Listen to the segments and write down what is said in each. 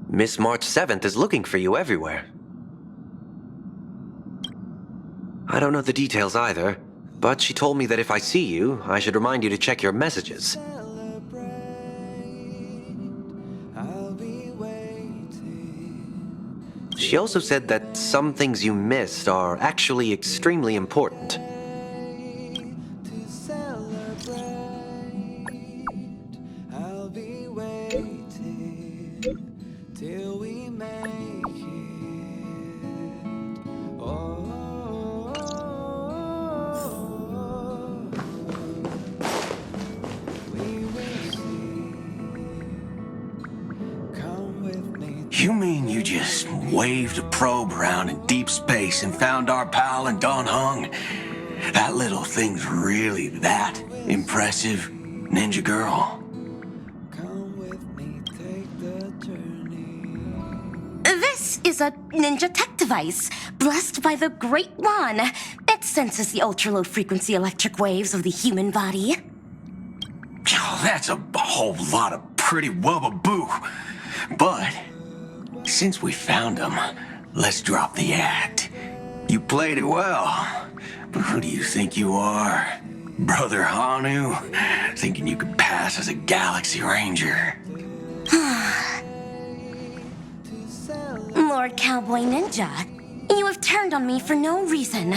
Miss March 7th is looking for you everywhere. I don't know the details either, but she told me that if I see you, I should remind you to check your messages. She also said that some things you missed are actually extremely important. You mean you just waved a probe around in deep space and found our pal and Don Hung? That little thing's really that impressive, Ninja Girl? This is a ninja tech device, blessed by the Great One. It senses the ultra-low frequency electric waves of the human body. Oh, that's a whole lot of pretty wubba-boo. But since we found him, let's drop the act. You played it well, but who do you think you are? Brother Hanu? Thinking you could pass as a Galaxy Ranger? Lord Cowboy Ninja, you have turned on me for no reason.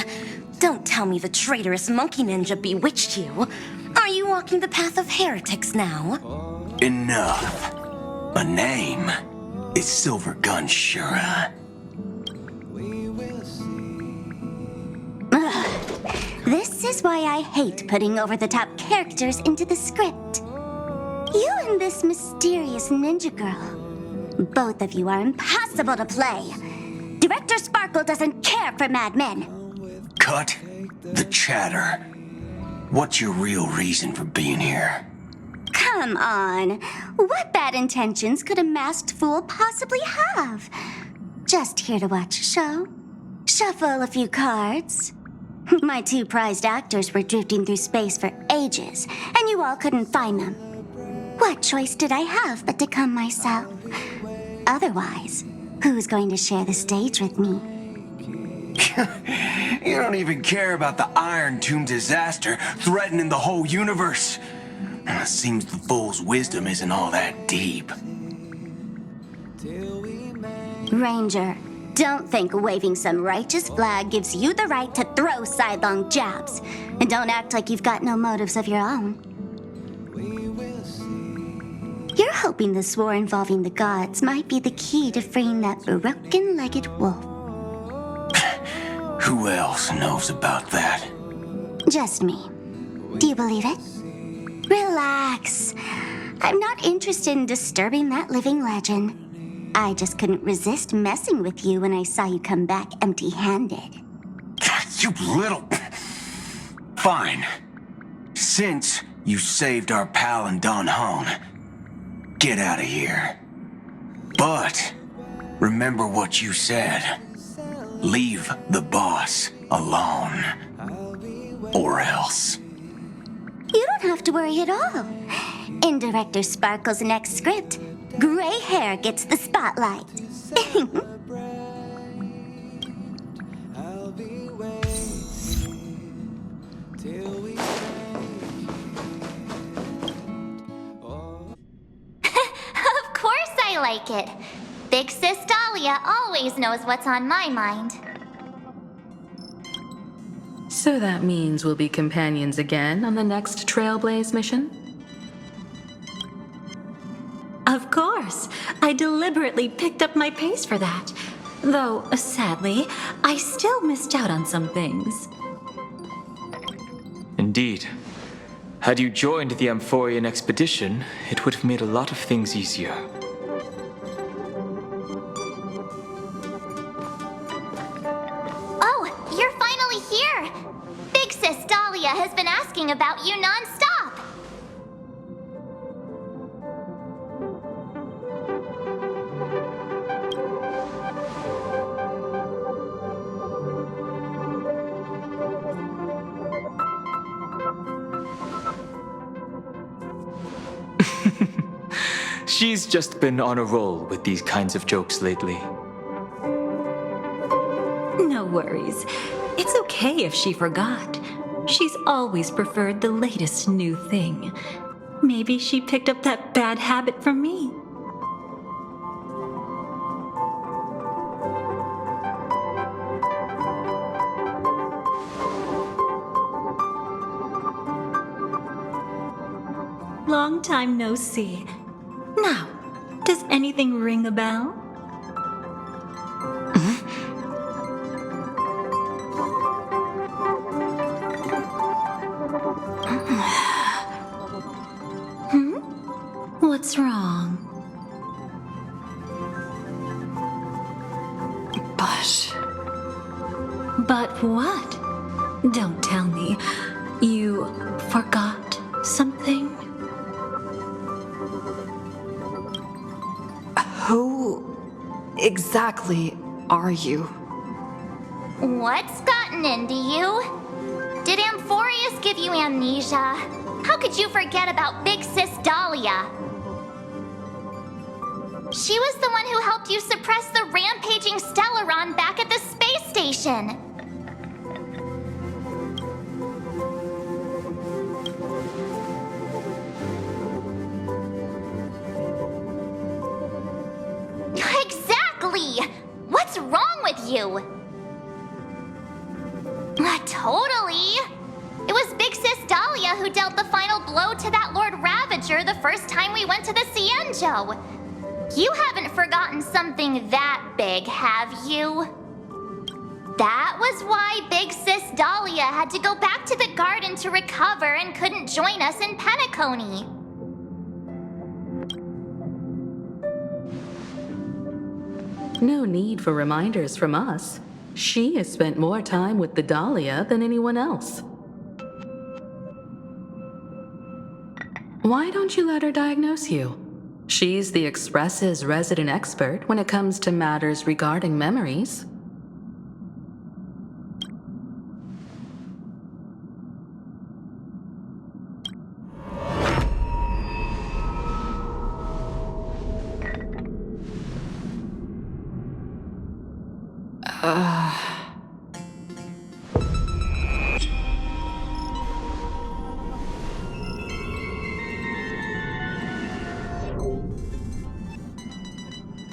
Don't tell me the traitorous monkey ninja bewitched you. Are you walking the path of heretics now? Enough. A name is Silver Gun Shura. This is why I hate putting over-the-top characters into the script. You and this mysterious ninja girl, both of you are impossible to play. Director Sparkle doesn't care for madmen. Cut the chatter. What's your real reason for being here? Come on. What bad intentions could a masked fool possibly have? Just here to watch a show. Shuffle a few cards. My two prized actors were drifting through space for ages, and you all couldn't find them. What choice did I have but to come myself? Otherwise, who's going to share the stage with me? You don't even care about the Iron Tomb disaster threatening the whole universe. Seems the fool's wisdom isn't all that deep. Ranger, don't think waving some righteous flag gives you the right to throw sidelong jabs. And don't act like you've got no motives of your own. You're hoping this war involving the gods might be the key to freeing that broken-legged wolf. Who else knows about that? Just me. Do you believe it? Relax. I'm not interested in disturbing that living legend. I just couldn't resist messing with you when I saw you come back empty-handed. You little... Fine. Since you saved our pal and Don Hong, get out of here. But remember what you said. Leave the boss alone. Or else. You don't have to worry at all. In Director Sparkle's next script, gray hair gets the spotlight. Of course I like it. Big Sis Dahlia always knows what's on my mind. So that means we'll be companions again on the next Trailblaze mission? Of course. I deliberately picked up my pace for that. Though, sadly, I still missed out on some things. Indeed. Had you joined the Amphorian expedition, it would have made a lot of things easier. Oh, you're finally here! Big Sis Dahlia has been asking about you non-stop! She's just been on a roll with these kinds of jokes lately. No worries. It's okay if she forgot. She's always preferred the latest new thing. Maybe she picked up that bad habit from me. Long time no see. Now, does anything ring a bell? What's wrong? But what? Don't tell me. You forgot something? Who exactly are you? What's gotten into you? Did Amphorius give you amnesia? How could you forget about Big Sis Dahlia? She was the one who helped you suppress the rampaging Stellaron back at the space station. Exactly! What's wrong with you? Totally! It was Big Sis Dahlia who dealt the final blow to that Lord Ravager the first time we went to the Cienjo. You haven't forgotten something that big, have you? That was why Big Sis Dahlia had to go back to the garden to recover and couldn't join us in Penacony. No need for reminders from us. She has spent more time with the Dahlia than anyone else. Why don't you let her diagnose you? She's the Express's resident expert when it comes to matters regarding memories.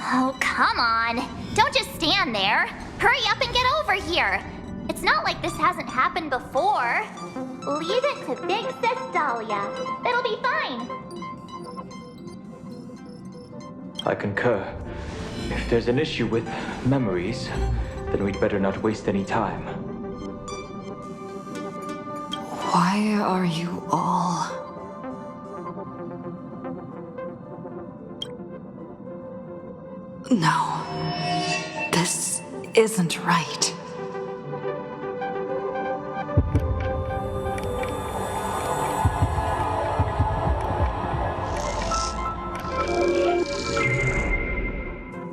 Oh, come on. Don't just stand there. Hurry up and get over here. It's not like this hasn't happened before. Leave it to Big Sis Dahlia. It'll be fine. I concur. If there's an issue with memories, then we'd better not waste any time. Why are you all... No, this isn't right.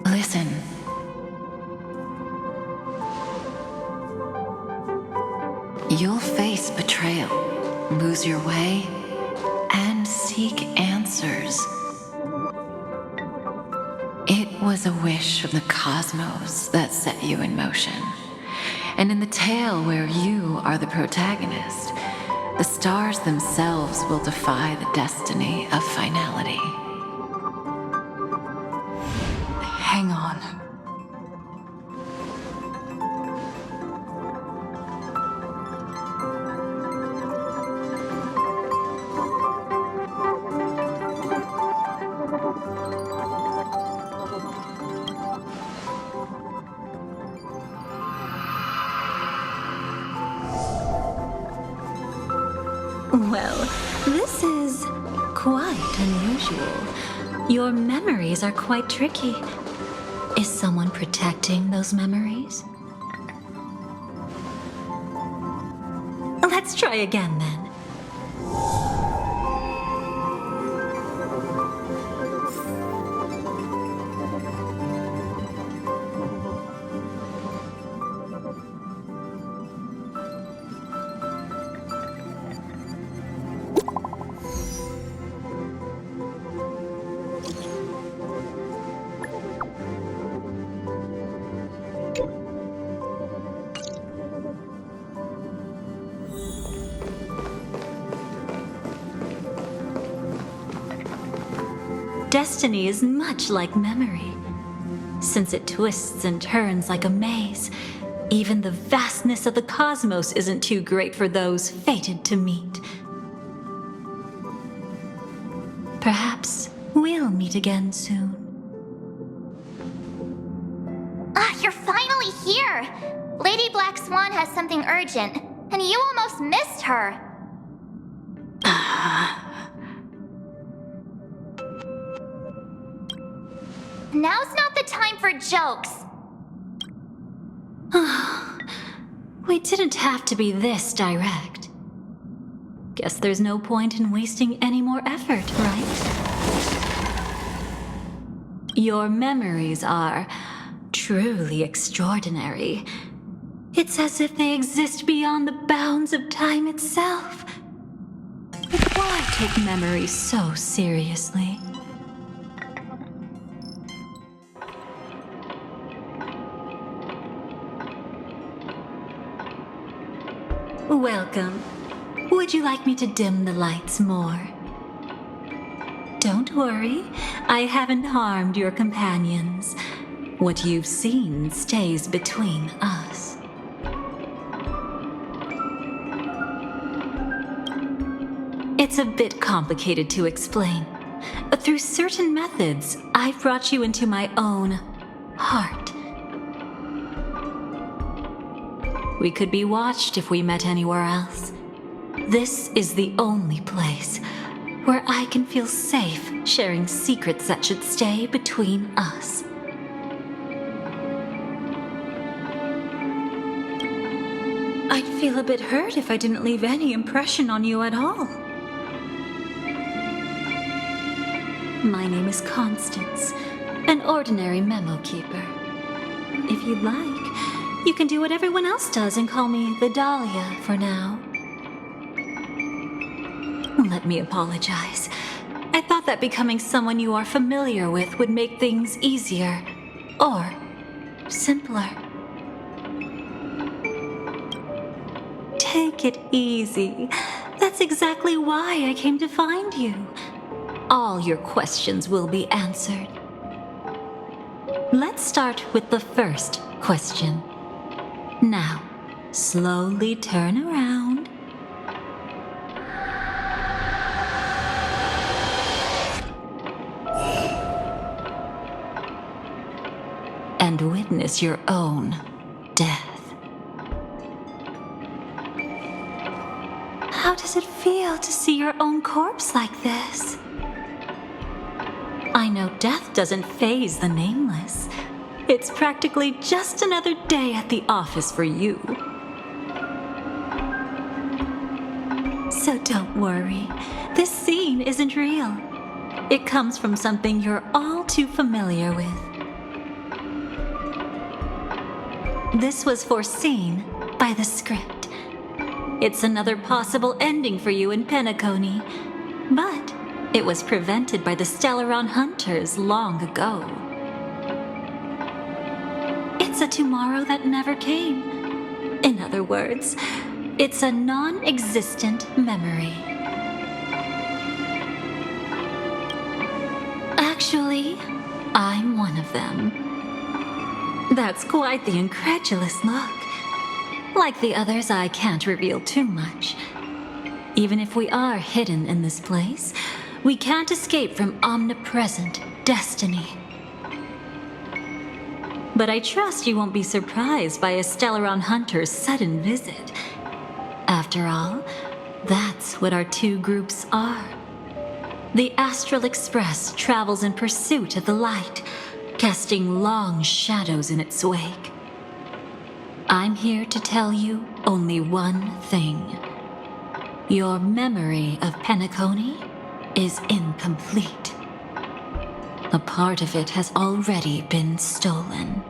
Listen. You'll face betrayal, lose your way, and seek answers. It was a wish from the cosmos that set you in motion. And in the tale where you are the protagonist, the stars themselves will defy the destiny of finality. Hang on. Well, this is quite unusual. Your memories are quite tricky. Is someone protecting those memories? Let's try again then. destiny is much like memory. Since it twists and turns like a maze, even the vastness of the cosmos isn't too great for those fated to meet. Perhaps we'll meet again soon. You're finally here! Lady Black Swan has something urgent, and you almost missed her. Now's not the time for jokes. We didn't have to be this direct. Guess there's no point in wasting any more effort, right? Your memories are truly extraordinary. It's as if they exist beyond the bounds of time itself. But why take memories so seriously? Welcome. Would you like me to dim the lights more? Don't worry, I haven't harmed your companions. What you've seen stays between us. It's a bit complicated to explain. Through certain methods, I've brought you into my own heart. We could be watched if we met anywhere else. This is the only place where I can feel safe sharing secrets that should stay between us. I'd feel a bit hurt if I didn't leave any impression on you at all. My name is Constance, an ordinary memo keeper. If you'd like, you can do what everyone else does and call me the Dahlia for now. Let me apologize. I thought that becoming someone you are familiar with would make things easier, or simpler. Take it easy. That's exactly why I came to find you. All your questions will be answered. Let's start with the first question. Now, slowly turn around. And witness your own death. How does it feel to see your own corpse like this? I know death doesn't faze the nameless. It's practically just another day at the office for you. So don't worry, this scene isn't real. It comes from something you're all too familiar with. This was foreseen by the script. It's another possible ending for you in Penacony, but it was prevented by the Stellaron Hunters long ago. It's a tomorrow that never came. In other words, it's a non-existent memory. Actually, I'm one of them. That's quite the incredulous look. Like the others, I can't reveal too much. Even if we are hidden in this place, we can't escape from omnipresent destiny. But I trust you won't be surprised by a Stellaron Hunter's sudden visit. After all, that's what our two groups are. The Astral Express travels in pursuit of the light, casting long shadows in its wake. I'm here to tell you only one thing. Your memory of Penacony is incomplete. A part of it has already been stolen.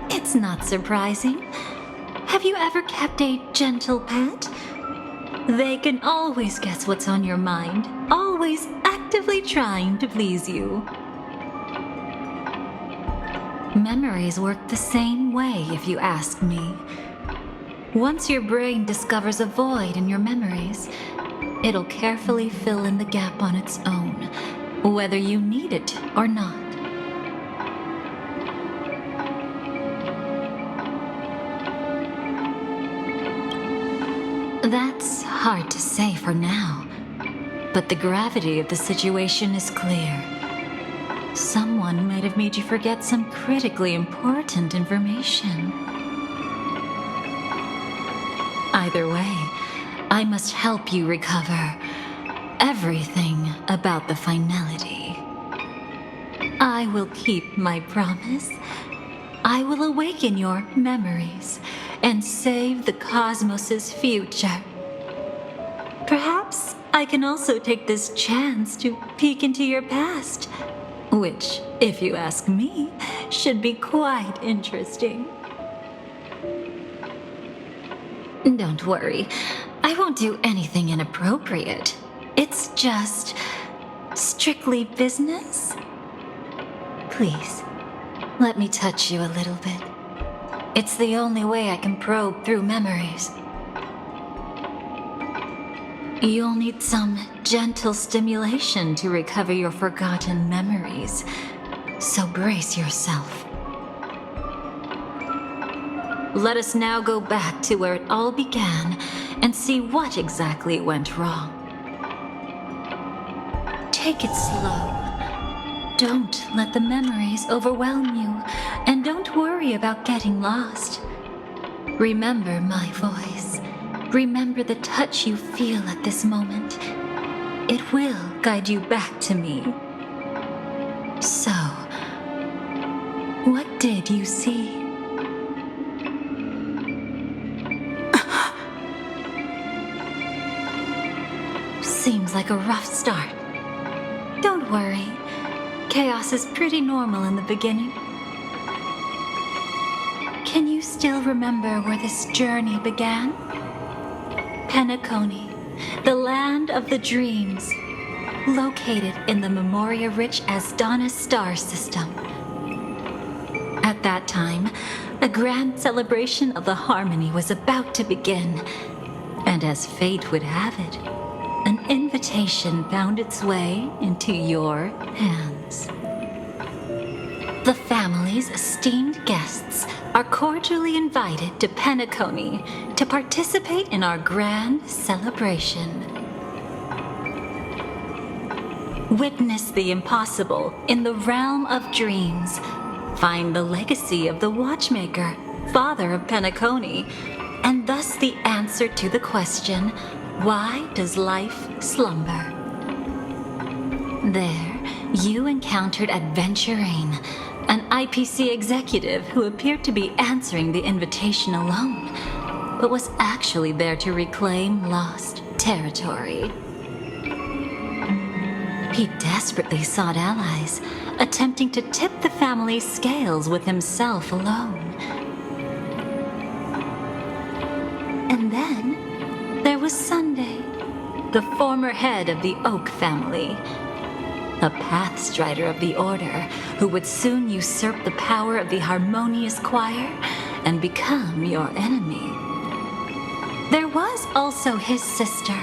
It's not surprising. Have you ever kept a gentle pet? They can always guess what's on your mind, always actively trying to please you. Memories work the same way, if you ask me. Once your brain discovers a void in your memories, it'll carefully fill in the gap on its own, whether you need it or not. That's hard to say for now, but the gravity of the situation is clear. Someone might have made you forget some critically important information. Either way, I must help you recover everything about the finality. I will keep my promise. I will awaken your memories and save the cosmos's future. Perhaps I can also take this chance to peek into your past, which, if you ask me, should be quite interesting. Don't worry, I won't do anything inappropriate. It's just strictly business. Please, let me touch you a little bit. It's the only way I can probe through memories. You'll need some gentle stimulation to recover your forgotten memories, so brace yourself. Let us now go back to where it all began and see what exactly went wrong. Take it slow. Don't let the memories overwhelm you, and don't worry about getting lost. Remember my voice. Remember the touch you feel at this moment. It will guide you back to me. So, what did you see? Seems like a rough start. Don't worry. Chaos is pretty normal in the beginning. Can you still remember where this journey began? Penacony, the land of the dreams, located in the Memoria-rich Asdana star system. At that time, a grand celebration of the harmony was about to begin, and as fate would have it, an invitation found its way into your hands. The family's esteemed guests are cordially invited to Penacony to participate in our grand celebration. Witness the impossible in the realm of dreams. Find the legacy of the Watchmaker, father of Penacony, and thus the answer to the question, why does life slumber? There, you encountered Adventurine, an IPC executive who appeared to be answering the invitation alone, but was actually there to reclaim lost territory. He desperately sought allies, attempting to tip the family's scales with himself alone. And then there was Sunday, the former head of the Oak family, a pathstrider of the Order who would soon usurp the power of the Harmonious Choir and become your enemy. There was also his sister,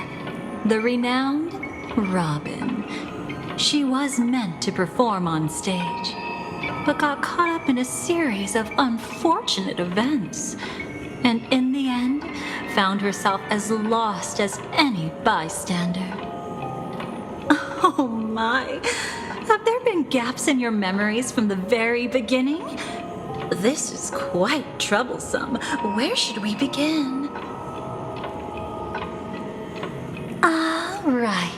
the renowned Robin. She was meant to perform on stage, but got caught up in a series of unfortunate events, and in the end, found herself as lost as any bystander. Oh my! Have there been gaps in your memories from the very beginning? This is quite troublesome. Where should we begin? All right.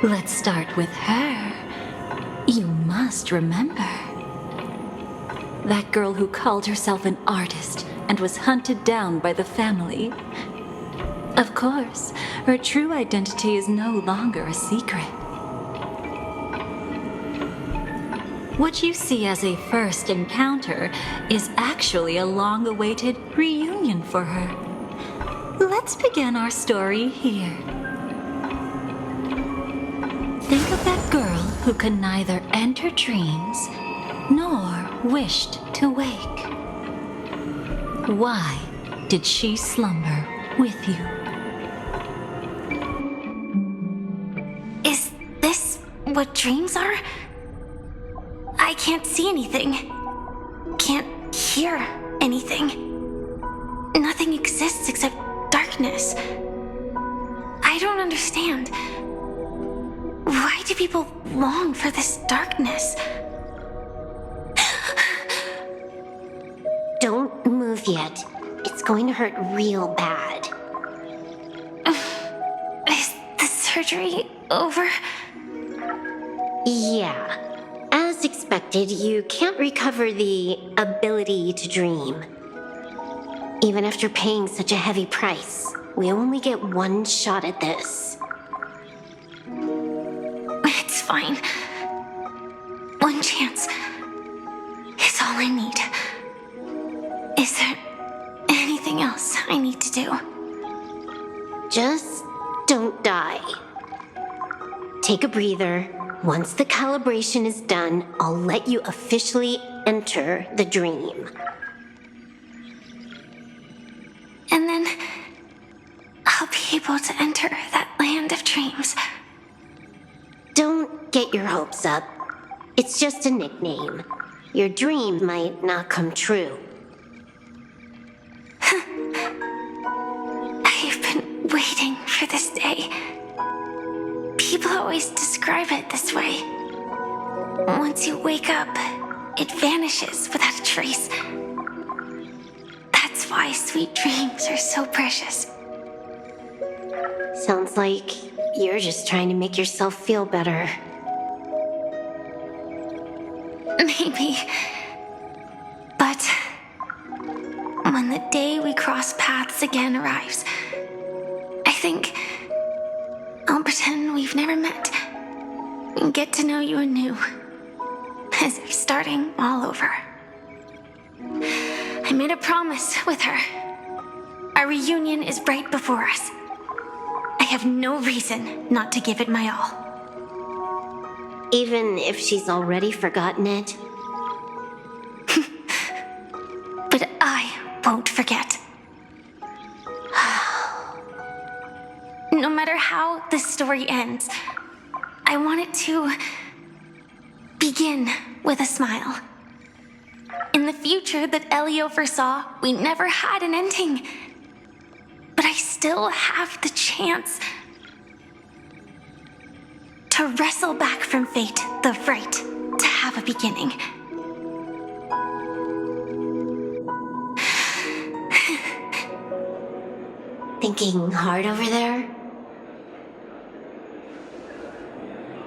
Let's start with her. You must remember. That girl who called herself an artist and was hunted down by the family. Of course, her true identity is no longer a secret. What you see as a first encounter is actually a long-awaited reunion for her. Let's begin our story here. Think of that girl who could neither enter dreams nor wished to wake. Why did she slumber with you? Is this what dreams are? I can't see anything. Can't hear anything. Nothing exists except darkness. I don't understand. Why do people long for this darkness? Don't move yet. It's going to hurt real bad. Is the surgery over? Yeah. As expected, you can't recover the ability to dream. Even after paying such a heavy price, we only get one shot at this. It's fine. One chance is all I need. Is there anything else I need to do? Just don't die. Take a breather. Once the calibration is done, I'll let you officially enter the dream. And then I'll be able to enter that land of dreams. Don't get your hopes up. It's just a nickname. Your dream might not come true. I've been waiting for this day. People always describe it this way. Once you wake up, it vanishes without a trace. That's why sweet dreams are so precious. Sounds like you're just trying to make yourself feel better. Maybe. But when the day we cross paths again arrives, I think I'll pretend we've never met and get to know you anew, as if starting all over. I made a promise with her. Our reunion is right before us. I have no reason not to give it my all. Even if she's already forgotten it? But I won't forget. No matter how this story ends, I want it to begin with a smile. In the future that Elio foresaw, we never had an ending. But I still have the chance to wrestle back from fate the right to have a beginning. Thinking hard over there?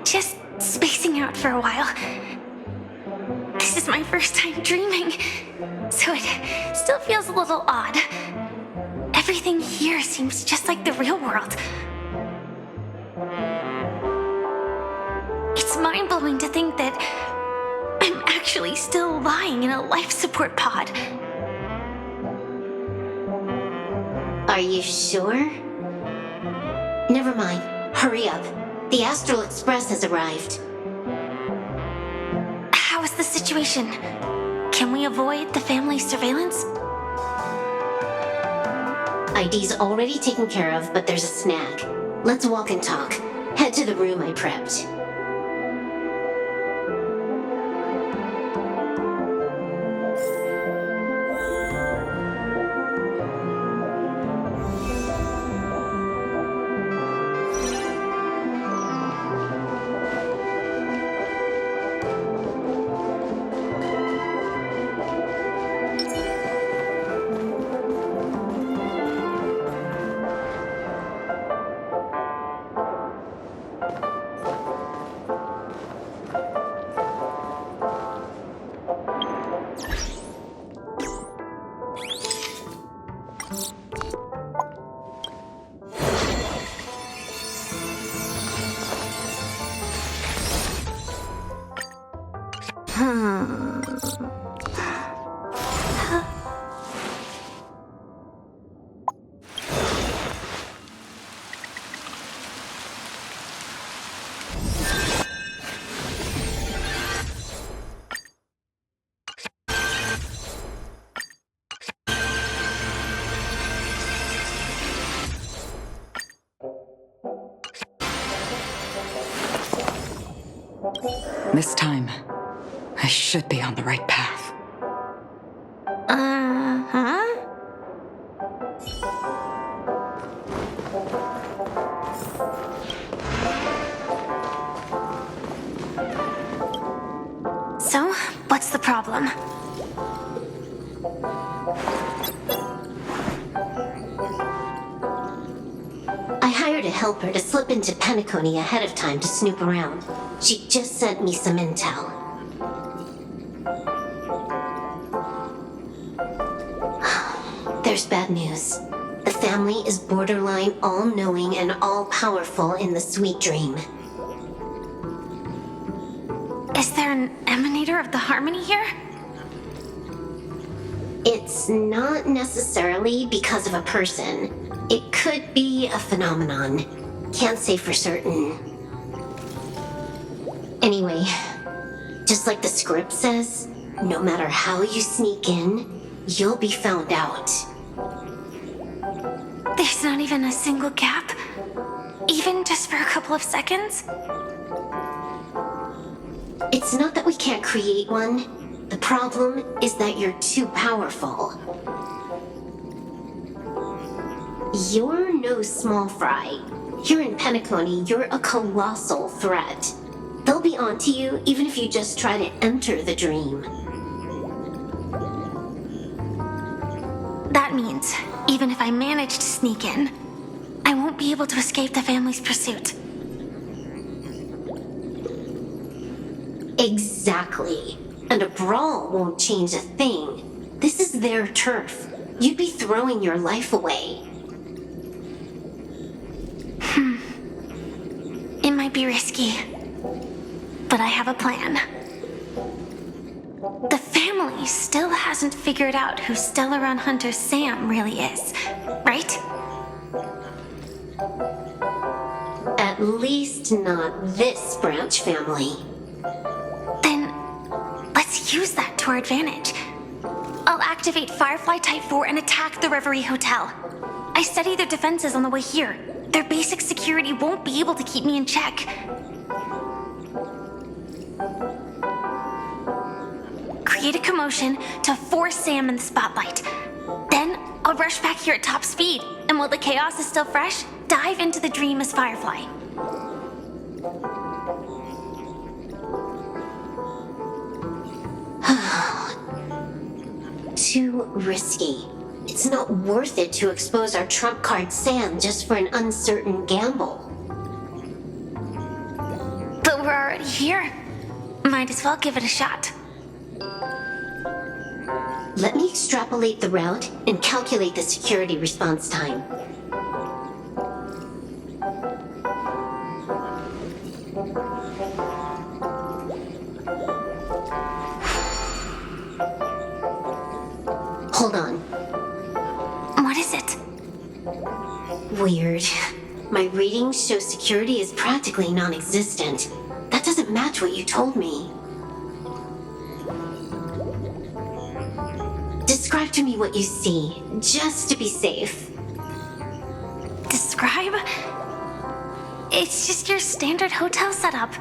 Just spacing out for a while. This is my first time dreaming, so it still feels a little odd. Everything here seems just like the real world. It's mind-blowing to think that I'm actually still lying in a life support pod. Are you sure? Never mind. Hurry up. The Astral Express has arrived. How is the situation? Can we avoid the family surveillance? ID's already taken care of, but there's a snag. Let's walk and talk. Head to the room I prepped. This time, I should be on the right path. Uh-huh. So, what's the problem? I hired a helper to slip into Penacony ahead of time to snoop around. She just sent me some intel. There's bad news. The family is borderline all-knowing and all-powerful in the sweet dream. Is there an emanator of the harmony here? It's not necessarily because of a person. It could be a phenomenon. Can't say for certain. Anyway, just like the script says, no matter how you sneak in, you'll be found out. There's not even a single gap? Even just for a couple of seconds? It's not that we can't create one. The problem is that you're too powerful. You're no small fry. Here in Penacony, you're a colossal threat. They'll be onto you even if you just try to enter the dream. That means, even if I manage to sneak in, I won't be able to escape the family's pursuit. Exactly. And a brawl won't change a thing. This is their turf. You'd be throwing your life away. It might be risky, but I have a plan. The family still hasn't figured out who Stellaron Hunter Sam really is, right? At least not this branch family. Then, let's use that to our advantage. I'll activate Firefly Type 4 and attack the Reverie Hotel. I studied their defenses on the way here. Their basic security won't be able to keep me in check. Create a commotion to force Sam in the spotlight. Then, I'll rush back here at top speed, and while the chaos is still fresh, dive into the dream as Firefly. Too risky. It's not worth it to expose our trump card Sam just for an uncertain gamble. But we're already here. Might as well give it a shot. Let me extrapolate the route and calculate the security response time. Hold on. What is it? Weird. My readings show security is practically non-existent. That doesn't match what you told me. Describe to me what you see, just to be safe. Describe? It's just your standard hotel setup.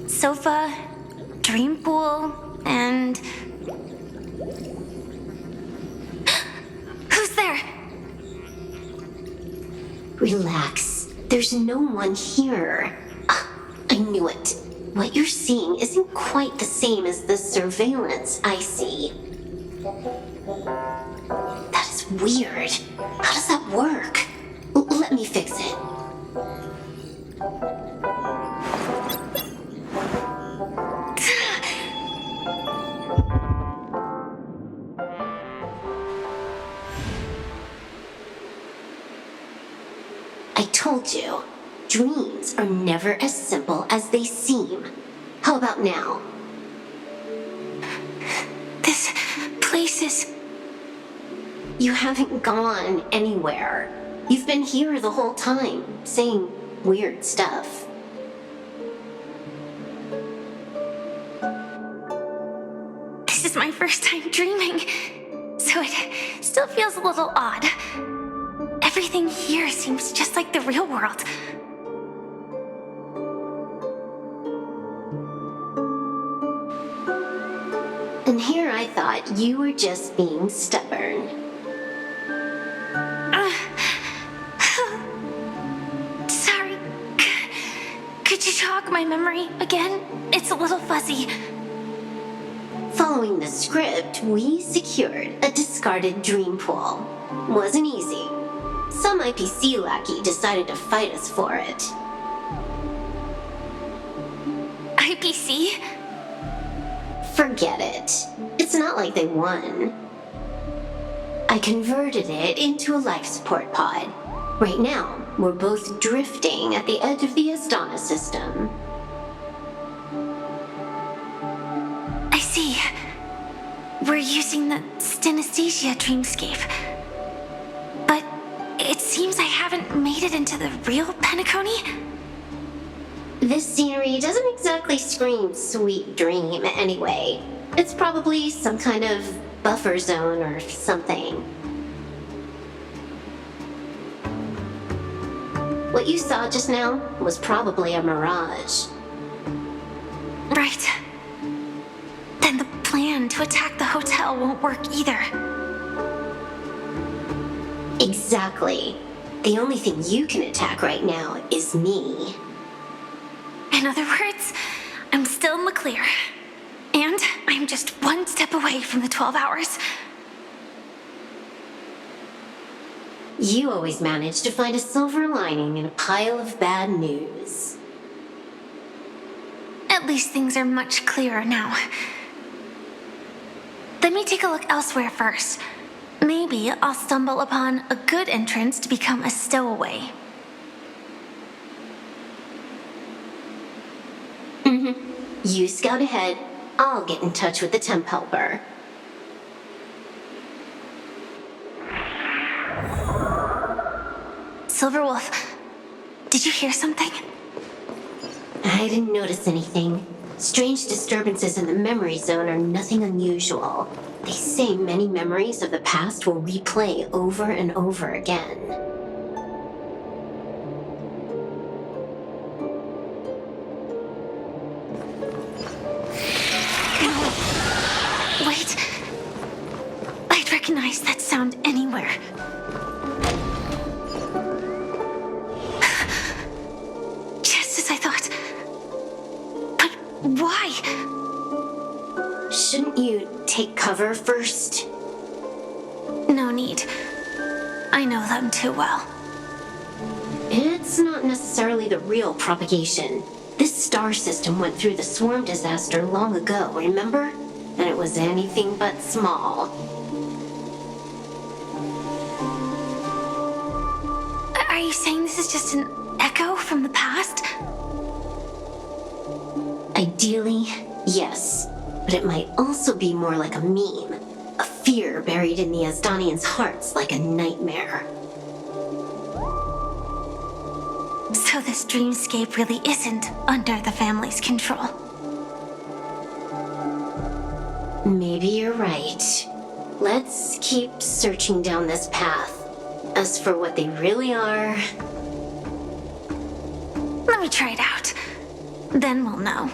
Sofa, dream pool, and... Who's there? Relax. There's no one here. I knew it. What you're seeing isn't quite the same as the surveillance I see. That is weird. How does that work? Let me fix it. I told you, dreams are never as simple as they seem. How about now? This place is... You haven't gone anywhere. You've been here the whole time, saying weird stuff. This is my first time dreaming, so it still feels a little odd. Everything here seems just like the real world. And here I thought you were just being stubborn. Sorry. Could you jog my memory again? It's a little fuzzy. Following the script, we secured a discarded dream pool. Wasn't easy. Some IPC lackey decided to fight us for it. IPC? Forget it. It's not like they won. I converted it into a life support pod. Right now, we're both drifting at the edge of the Astana system. I see. We're using the Synesthesia dreamscape. But it seems I haven't made it into the real Penacony. This scenery doesn't exactly scream sweet dream anyway. It's probably some kind of buffer zone or something. What you saw just now was probably a mirage. Right. Then the plan to attack the hotel won't work either. Exactly. The only thing you can attack right now is me. In other words, I'm still in the clear. And I'm just one step away from the 12 hours. You always manage to find a silver lining in a pile of bad news. At least things are much clearer now. Let me take a look elsewhere first. Maybe I'll stumble upon a good entrance to become a stowaway. You scout ahead. I'll get in touch with the temp helper. Silverwolf, did you hear something? I didn't notice anything. Strange disturbances in the memory zone are nothing unusual. They say many memories of the past will replay over and over again. Wait. I'd recognize that sound anywhere. Just as I thought. But why? Shouldn't you take cover first? No need. I know them too well. It's not necessarily the real propagation. This star system went through the swarm disaster long ago, remember? And it was anything but small. Are you saying this is just an echo from the past? Ideally, yes. But it might also be more like a meme. A fear buried in the Asdanians' hearts like a nightmare. So this dreamscape really isn't under the family's control. Maybe you're right. Let's keep searching down this path. As for what they really are... Let me try it out. Then we'll know.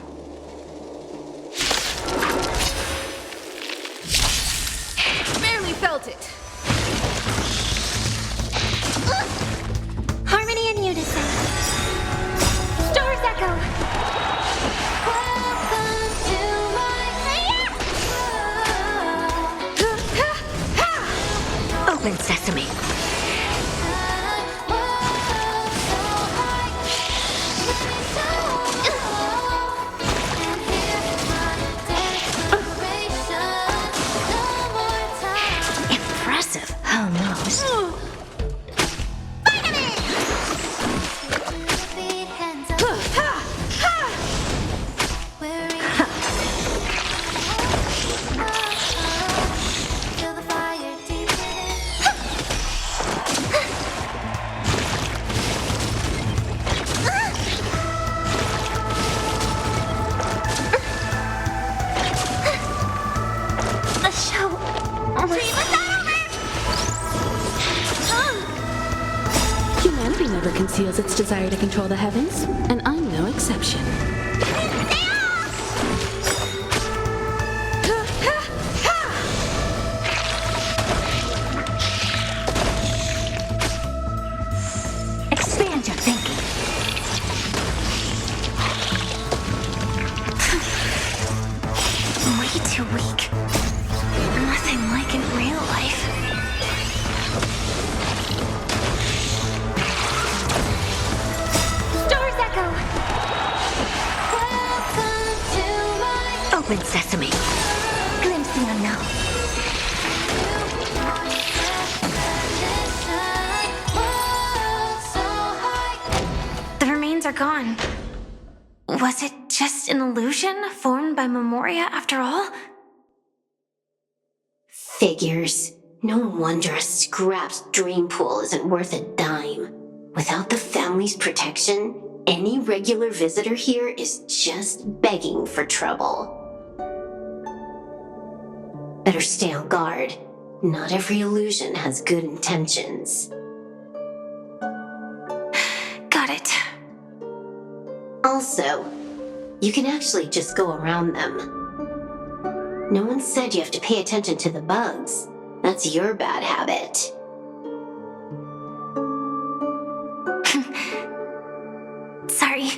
Barely felt it. Harmony and unison. Stars echo. Open sesame. Impressive. Almost. The show Humanity never conceals its desire to control the heavens, and I'm no exception. Open sesame. Glimpse the unknown. The remains are gone. Was it just an illusion formed by Memoria after all? Figures. No wonder a scrapped dream pool isn't worth a dime. Without the family's protection, any regular visitor here is just begging for trouble. Better stay on guard. Not every illusion has good intentions. Got it. Also, you can actually just go around them. No one said you have to pay attention to the bugs. That's your bad habit. Sorry.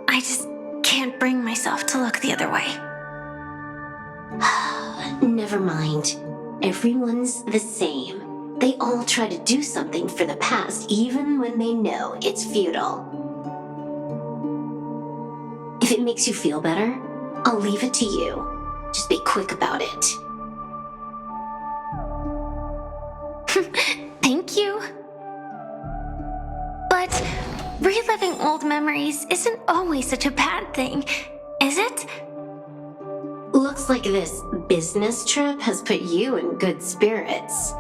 I just can't bring myself to look the other way. Never mind. Everyone's the same. They all try to do something for the past, even when they know it's futile. If it makes you feel better, I'll leave it to you. Just be quick about it. Thank you. But reliving old memories isn't always such a bad thing, is it? Looks like this business trip has put you in good spirits.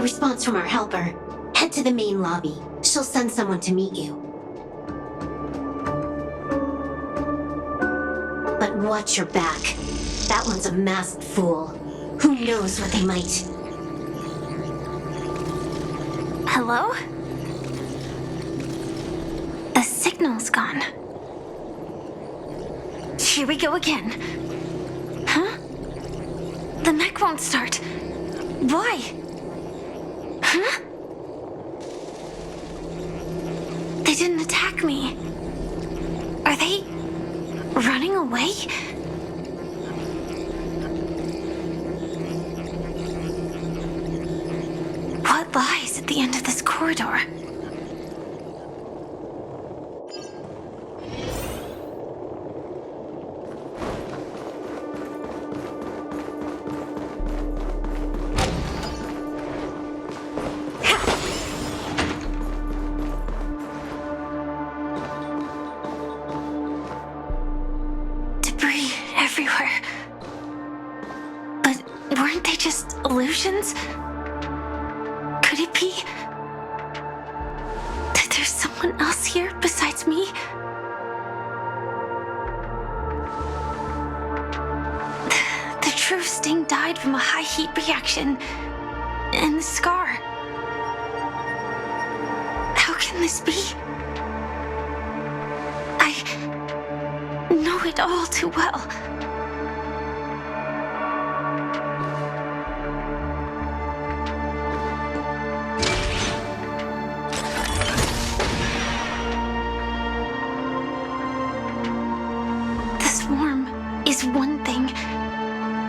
Response from our helper. Head to the main lobby. She'll send someone to meet you. But watch your back. That one's a masked fool. Who knows what they might... Hello? The signal's gone. Here we go again. Huh? The mech won't start. Why? Huh? They didn't attack me. Are they running away? What lies at the end of this corridor? Everywhere. But weren't they just illusions? Could it be that there's someone else here besides me? The true Sting died from a high heat reaction, and the scar. How can this be? I know it all too well. Is one thing,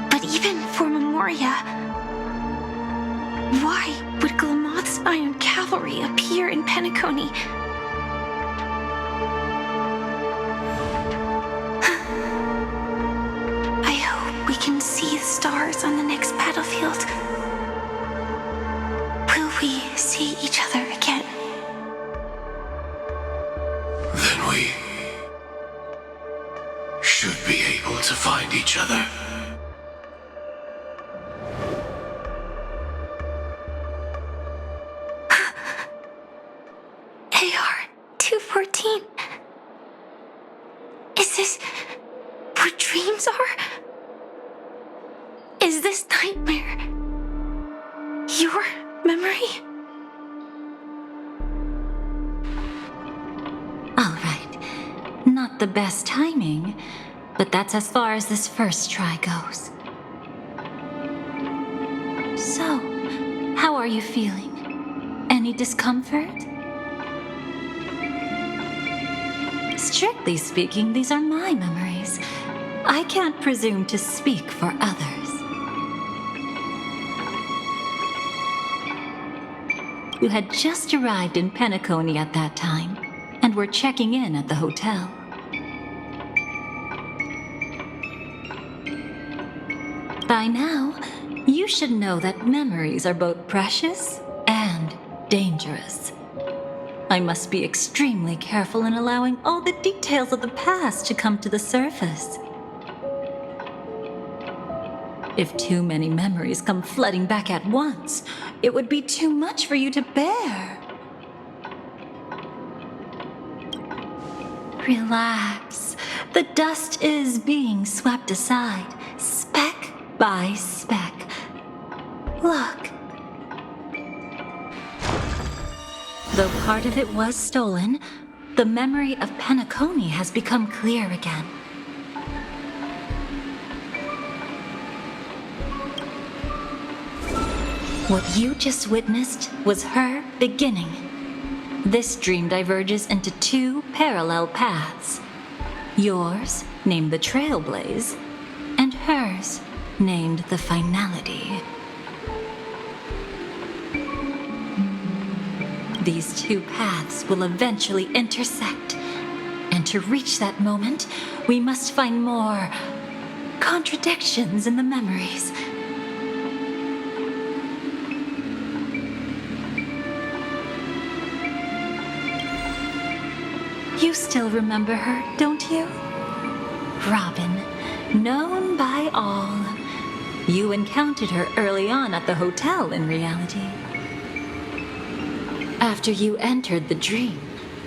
but even for Memoria, why would Glamoth's Iron Cavalry appear in Penacony? I hope we can see the stars on the next battlefield. Will we see each other again? Then we should be able to find each other. AR-214. Is this what dreams are? Is this nightmare your memory? All right. Not the best timing, but that's as far as this first try goes. you feeling? Any discomfort? Strictly speaking, these are my memories. I can't presume to speak for others. You had just arrived in Penacony at that time, and were checking in at the hotel. By now, you should know that memories are both precious and dangerous. I must be extremely careful in allowing all the details of the past to come to the surface. If too many memories come flooding back at once, it would be too much for you to bear. Relax. The dust is being swept aside, speck by speck. Look. Though part of it was stolen, the memory of Penacony has become clear again. What you just witnessed was her beginning. This dream diverges into two parallel paths. Yours, named the Trailblaze, and hers, named the Finality. These two paths will eventually intersect. And to reach that moment, we must find more contradictions in the memories. You still remember her, don't you? Robin, known by all. You encountered her early on at the hotel in reality. After you entered the dream,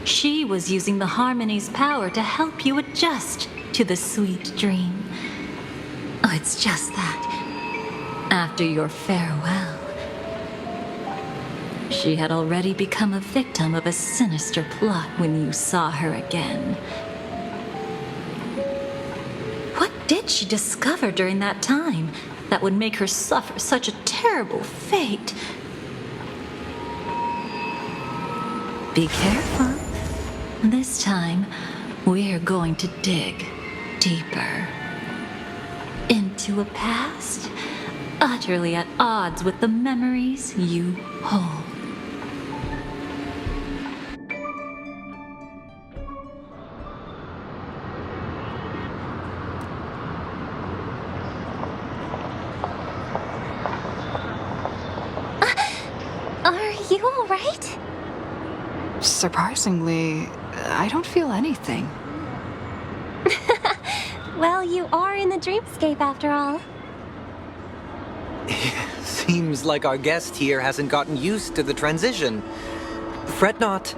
she was using the Harmony's power to help you adjust to the sweet dream. Oh, it's just that. After your farewell, she had already become a victim of a sinister plot when you saw her again. What did she discover during that time that would make her suffer such a terrible fate? Be careful. This time, we're going to dig deeper into a past utterly at odds with the memories you hold. Are you all right? Surprisingly, I don't feel anything. Well, you are in the dreamscape after all. Seems like our guest here hasn't gotten used to the transition. Fret not.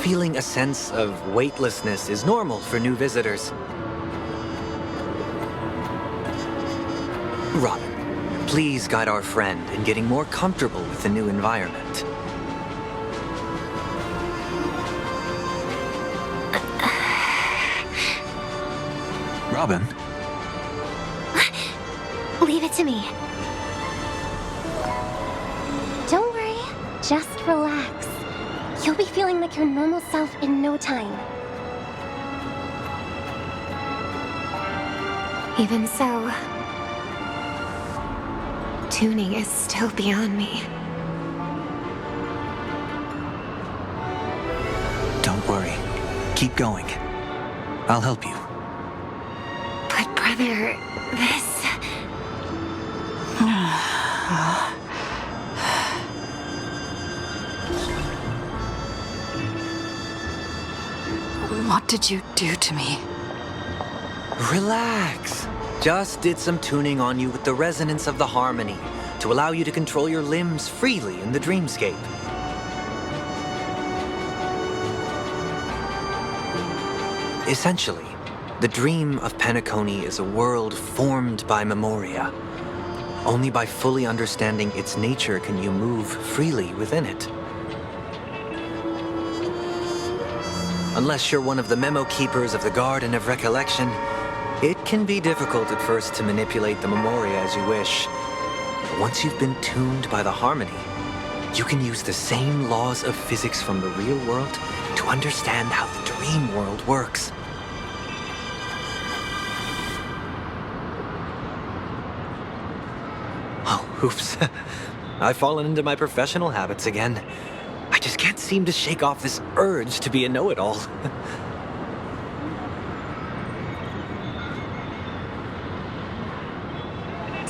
Feeling a sense of weightlessness is normal for new visitors. Robin, please guide our friend in getting more comfortable with the new environment. Robin? Leave it to me. Don't worry, just relax. You'll be feeling like your normal self in no time. Even so, tuning is still beyond me. Don't worry. Keep going. I'll help you. But brother, this... What did you do to me? Relax. Just did some tuning on you with the resonance of the harmony to allow you to control your limbs freely in the dreamscape. Essentially, the dream of Penacony is a world formed by memoria. Only by fully understanding its nature can you move freely within it. Unless you're one of the memo keepers of the Garden of Recollection, it can be difficult at first to manipulate the memoria as you wish. But once you've been tuned by the harmony, you can use the same laws of physics from the real world to understand how the dream world works. Oh, oops. I've fallen into my professional habits again. I just can't seem to shake off this urge to be a know-it-all.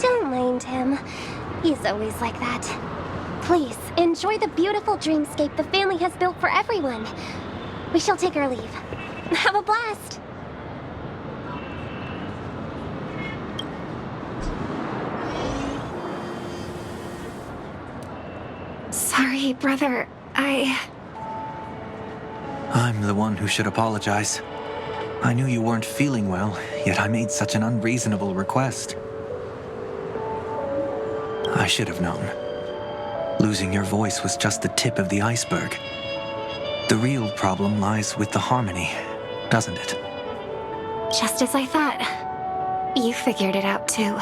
Don't mind him. He's always like that. Please, enjoy the beautiful dreamscape the family has built for everyone. We shall take our leave. Have a blast! Sorry, brother. I'm the one who should apologize. I knew you weren't feeling well, yet I made such an unreasonable request. I should have known. Losing your voice was just the tip of the iceberg. The real problem lies with the harmony, doesn't it? Just as I thought. You figured it out too.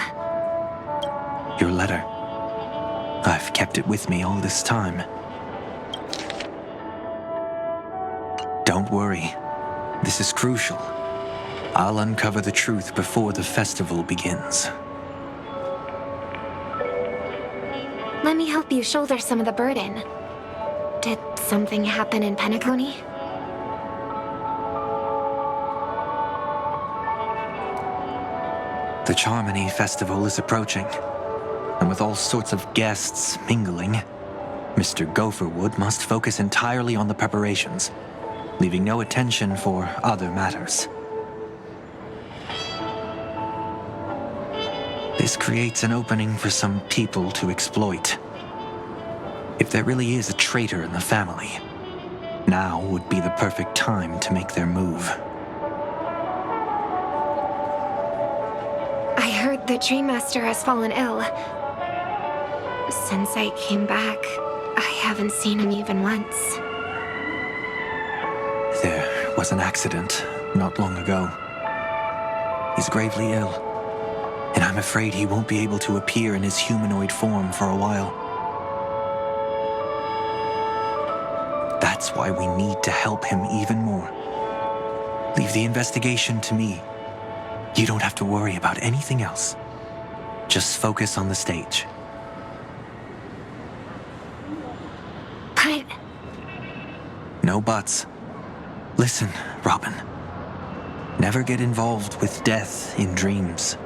Your letter. I've kept it with me all this time. Don't worry. This is crucial. I'll uncover the truth before the festival begins. Let me help you shoulder some of the burden. Did something happen in Penacony? The Charmony Festival is approaching, and with all sorts of guests mingling, Mr. Gopherwood must focus entirely on the preparations, leaving no attention for other matters. This creates an opening for some people to exploit. If there really is a traitor in the family, now would be the perfect time to make their move. I heard the Dream Master has fallen ill. Since I came back, I haven't seen him even once. There was an accident not long ago. He's gravely ill, and I'm afraid he won't be able to appear in his humanoid form for a while. That's why we need to help him even more. Leave the investigation to me. You don't have to worry about anything else. Just focus on the stage. But... No buts. Listen, Robin. Never get involved with death in dreams.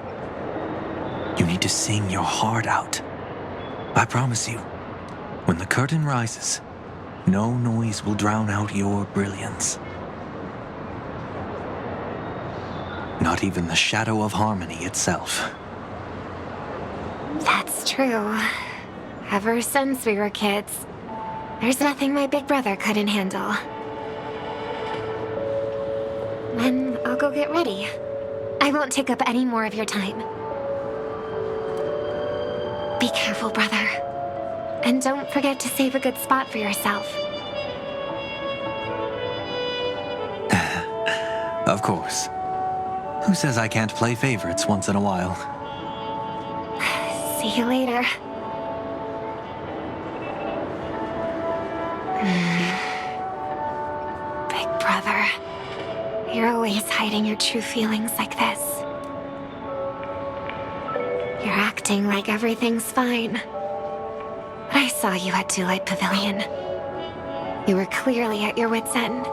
You need to sing your heart out. I promise you, when the curtain rises, no noise will drown out your brilliance. Not even the shadow of harmony itself. That's true. Ever since we were kids, there's nothing my big brother couldn't handle. Then I'll go get ready. I won't take up any more of your time. Be careful, brother. And don't forget to save a good spot for yourself. Of course. Who says I can't play favorites once in a while? See you later. Big brother, you're always hiding your true feelings like this. You're acting like everything's fine. But I saw you at Daylight Pavilion. You were clearly at your wit's end.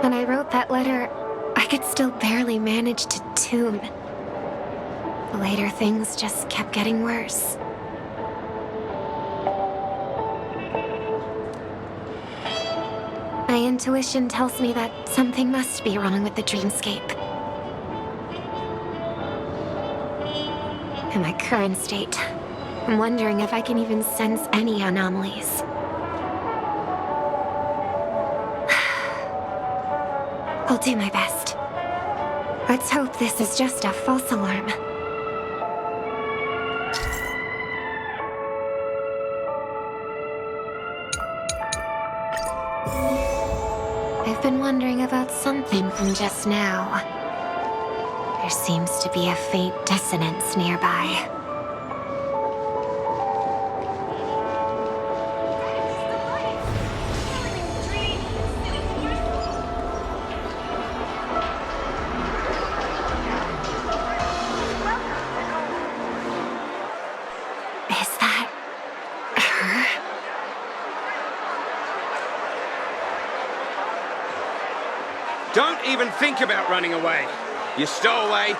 When I wrote that letter, I could still barely manage to tune. Later, things just kept getting worse. My intuition tells me that something must be wrong with the dreamscape. In my current state, I'm wondering if I can even sense any anomalies. I'll do my best. Let's hope this is just a false alarm. I've been wondering about something from just now. There seems to be a faint dissonance nearby. Don't even think about running away. You stowaway.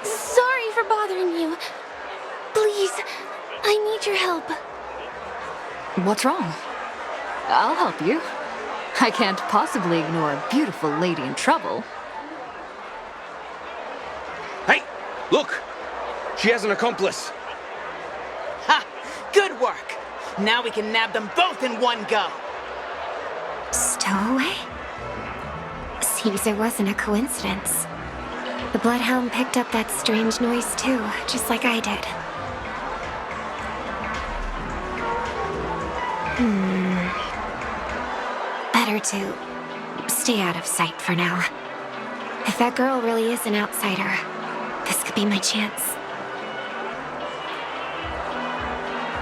Sorry for bothering you. Please, I need your help. What's wrong? I'll help you. I can't possibly ignore a beautiful lady in trouble. Hey, look! She has an accomplice. Ha! Good work! Now we can nab them both in one go. Stowaway? Seems there wasn't a coincidence. The Bloodhound picked up that strange noise too, just like I did. Better to stay out of sight for now. If that girl really is an outsider, this could be my chance.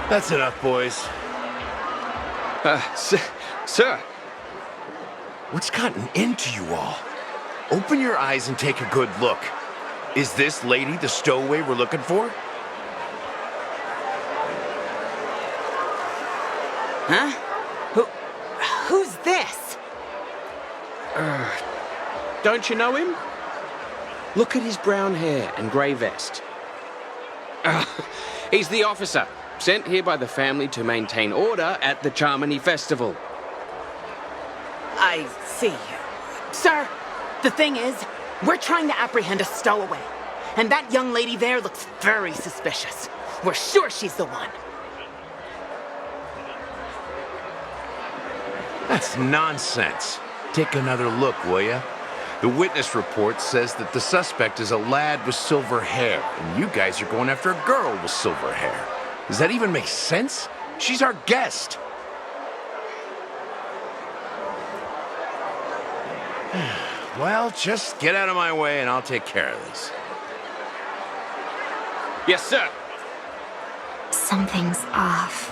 That's enough, boys. Sir. What's gotten into you all? Open your eyes and take a good look. Is this lady the stowaway we're looking for? Huh? Who's this? Don't you know him? Look at his brown hair and grey vest. He's the officer, sent here by the family to maintain order at the Charmony Festival. I see. Sir, the thing is, we're trying to apprehend a stowaway. And that young lady there looks very suspicious. We're sure she's the one. That's nonsense. Take another look, will ya? The witness report says that the suspect is a lad with silver hair, and you guys are going after a girl with silver hair. Does that even make sense? She's our guest. Well, just get out of my way and I'll take care of this. Yes, sir. Something's off.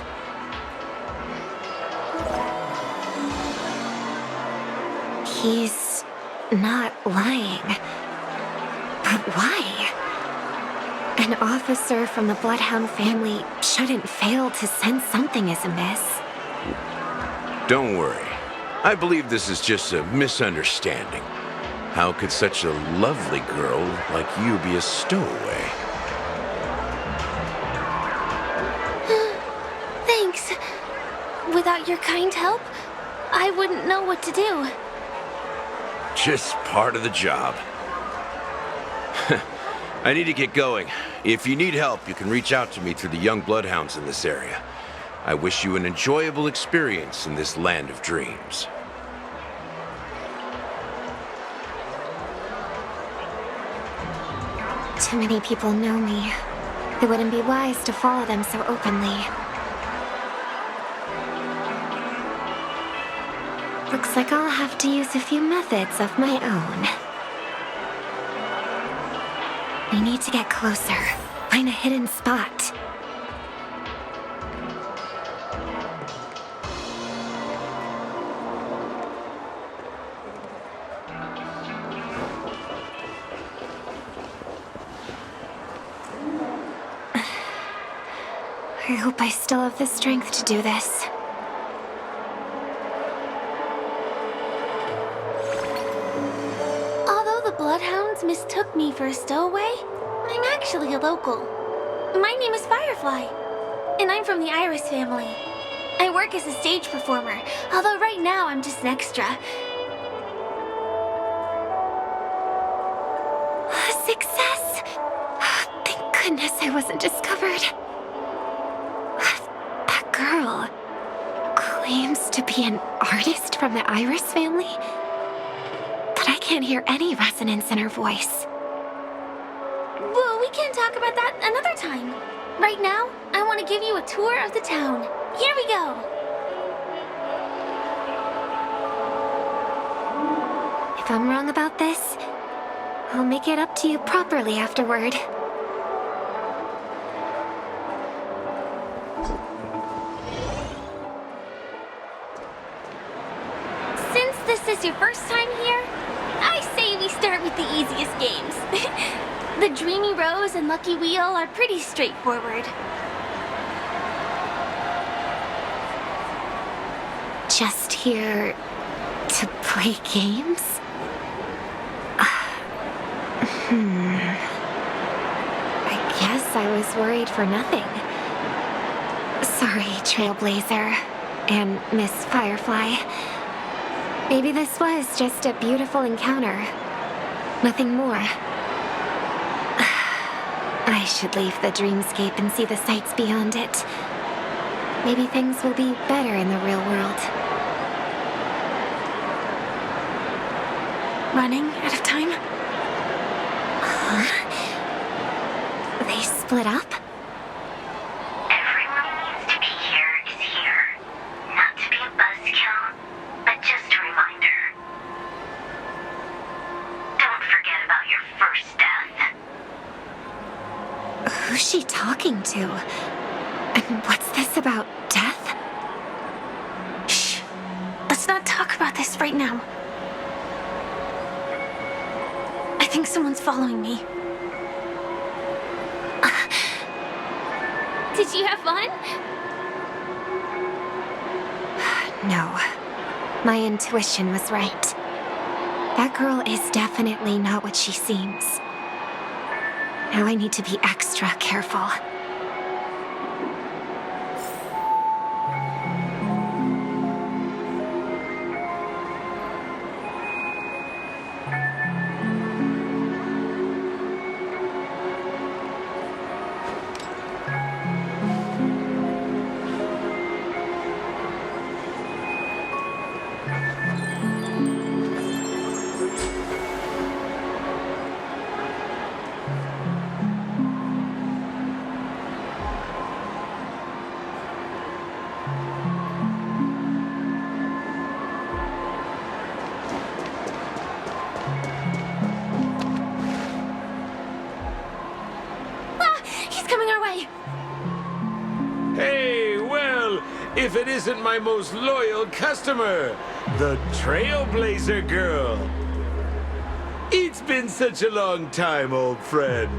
He's not lying. But why? An officer from the Bloodhound family shouldn't fail to sense something is amiss. Don't worry. I believe this is just a misunderstanding. How could such a lovely girl like you be a stowaway? Thanks. Without your kind help, I wouldn't know what to do. Just part of the job. I need to get going. If you need help, you can reach out to me through the young bloodhounds in this area. I wish you an enjoyable experience in this land of dreams. Too many people know me. It wouldn't be wise to follow them so openly. Looks like I'll have to use a few methods of my own. We need to get closer. Find a hidden spot. I hope I still have the strength to do this. Although the Bloodhounds mistook me for a stowaway, I'm actually a local. My name is Firefly, and I'm from the Iris family. I work as a stage performer, although right now I'm just an extra. Success! Thank goodness I wasn't discovered. That girl claims to be an artist from the Iris family, but I can't hear any resonance in her voice. Well, we can talk about that another time. Right now, I want to give you a tour of the town. Here we go. If I'm wrong about this, I'll make it up to you properly afterward. Since this is your first time here, I say we start with the easiest games. The Dreamy Rose and Lucky Wheel are pretty straightforward. just here to play games? I guess I was worried for nothing. Sorry, Trailblazer and Miss Firefly. Maybe this was just a beautiful encounter. Nothing more. I should leave the dreamscape and see the sights beyond it. Maybe things will be better in the real world. Running out of time? They split up? Everyone who needs to be here is here. Not to be a buzzkill, but just a reminder. Don't forget about your first death. Who's she talking to? And what's this about death? Shh. Let's not talk about this right now. I think someone's following me. Did you have fun? No. My intuition was right. That girl is definitely not what she seems. Now I need to be extra careful. If it isn't my most loyal customer, the Trailblazer Girl. It's been such a long time, old friend.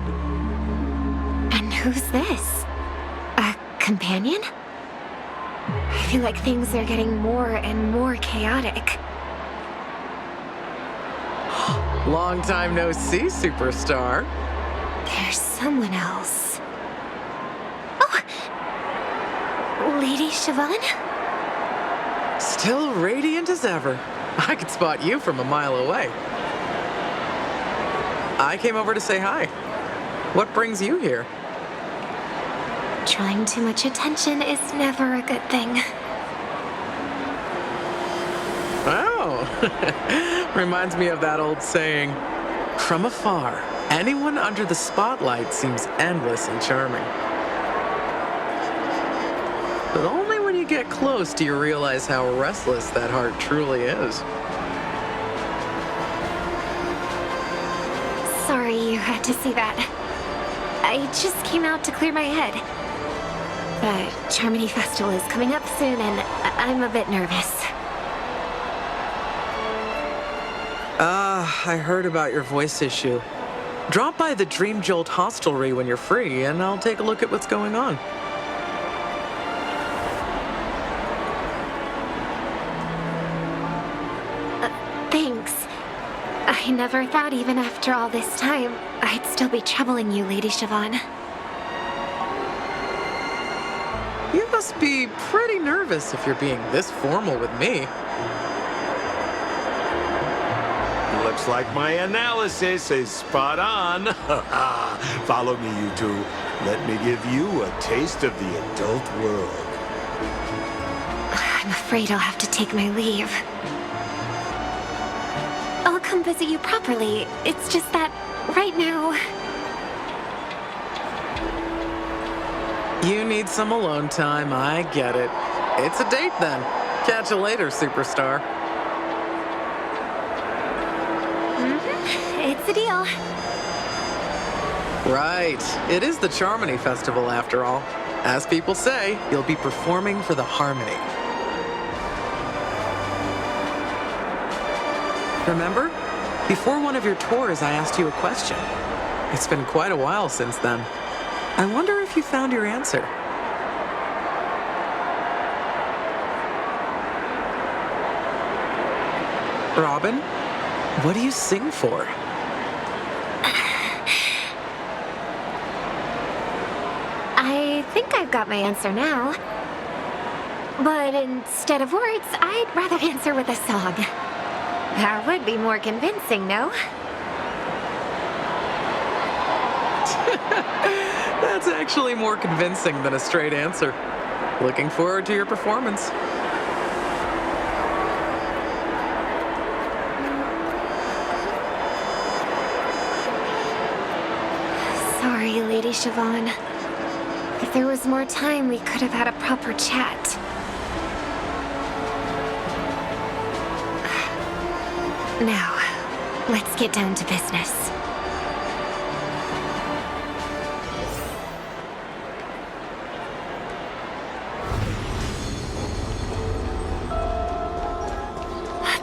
And who's this? A companion? I feel like things are getting more and more chaotic. Long time no see, superstar. There's someone else. Lady Siobhan? Still radiant as ever. I could spot you from a mile away. I came over to say hi. What brings you here? Drawing too much attention is never a good thing. Oh, reminds me of that old saying, from afar, anyone under the spotlight seems endless and charming. But only when you get close do you realize how restless that heart truly is. Sorry you had to see that. I just came out to clear my head. The Charmony Festival is coming up soon and I'm a bit nervous. I heard about your voice issue. Drop by the Dream Jolt hostelry when you're free and I'll take a look at what's going on. Thanks. I never thought even after all this time, I'd still be troubling you, Lady Siobhan. You must be pretty nervous if you're being this formal with me. Looks like my analysis is spot on. Follow me, you two. Let me give you a taste of the adult world. I'm afraid I'll have to take my leave. I'll come visit you properly. It's just that right now... You need some alone time, I get it. It's a date then. Catch you later, superstar. It's a deal. Right. It is the Charmony Festival after all. As people say, you'll be performing for the Harmony. Remember? Before one of your tours, I asked you a question. It's been quite a while since then. I wonder if you found your answer. Robin, what do you sing for? I think I've got my answer now. But instead of words, I'd rather answer with a song. That would be more convincing, no? That's actually more convincing than a straight answer. Looking forward to your performance. Sorry, Lady Siobhan. If there was more time, we could have had a proper chat. Now, let's get down to business.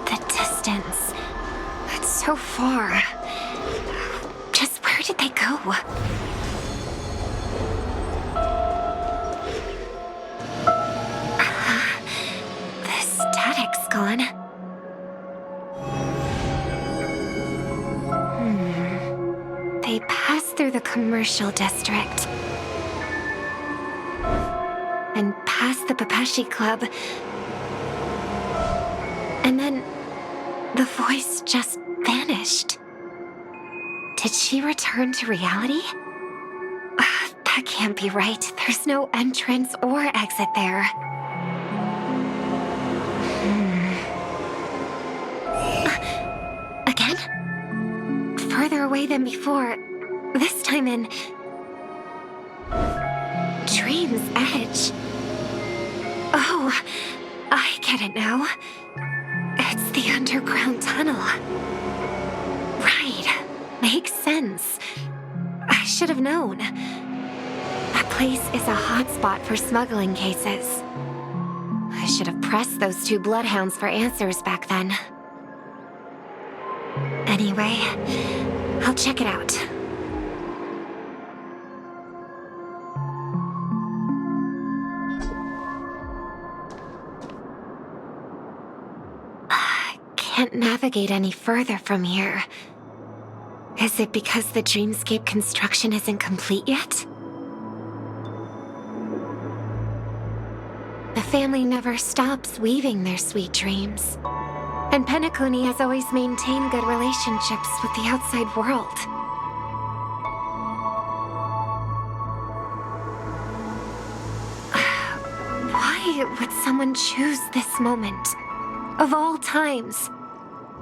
The distance. It's so far. Just where did they go? The static's gone. They passed through the commercial district. And past the Papashi Club. And then the voice just vanished. Did she return to reality? That can't be right. There's no entrance or exit there. Again? Further away than before. This time in Dream's Edge. Oh, I get it now. It's the underground tunnel. Right. Makes sense. I should have known. That place is a hotspot for smuggling cases. I should have pressed those two bloodhounds for answers back then. Anyway, I'll check it out. Can't navigate any further from here. Is it because the dreamscape construction isn't complete yet? The family never stops weaving their sweet dreams. And Penacony has always maintained good relationships with the outside world. Why would someone choose this moment, of all times,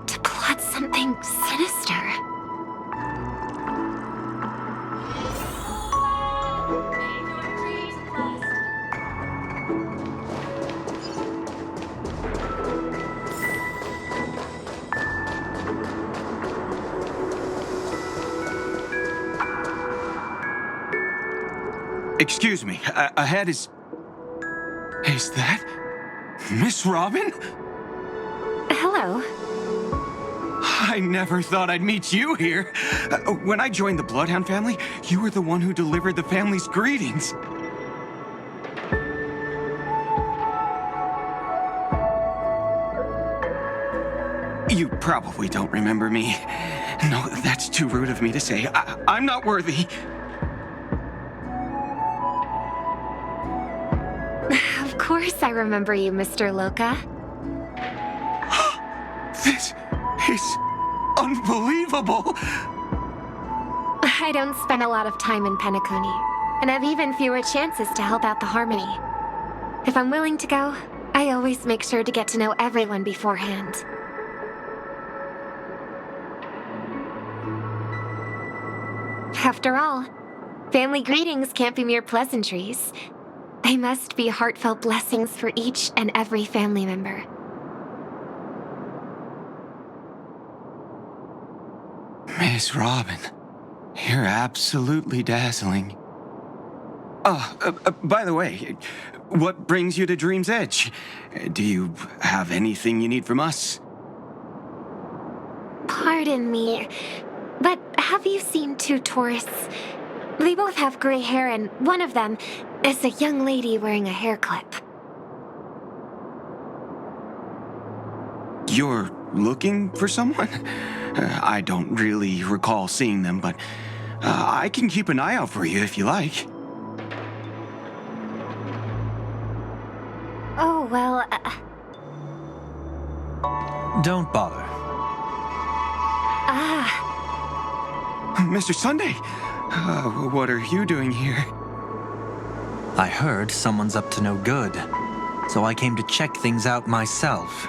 to plot something sinister? Excuse me, ahead is... Is that Miss Robin? Hello. I never thought I'd meet you here. When I joined the Bloodhound family, you were the one who delivered the family's greetings. You probably don't remember me. No, that's too rude of me to say. I'm not worthy. Of course I remember you, Mr. Loca. This is unbelievable. I don't spend a lot of time in Penacony, and have even fewer chances to help out the Harmony. If I'm willing to go, I always make sure to get to know everyone beforehand. After all, family greetings can't be mere pleasantries. They must be heartfelt blessings for each and every family member. Miss Robin, you're absolutely dazzling. By the way, what brings you to Dream's Edge? Do you have anything you need from us? Pardon me, but have you seen two tourists? They both have gray hair, and one of them is a young lady wearing a hair clip. You're looking for someone? I don't really recall seeing them, but I can keep an eye out for you if you like. Oh, well, Don't bother. Mr. Sunday, what are you doing here? I heard someone's up to no good, so I came to check things out myself.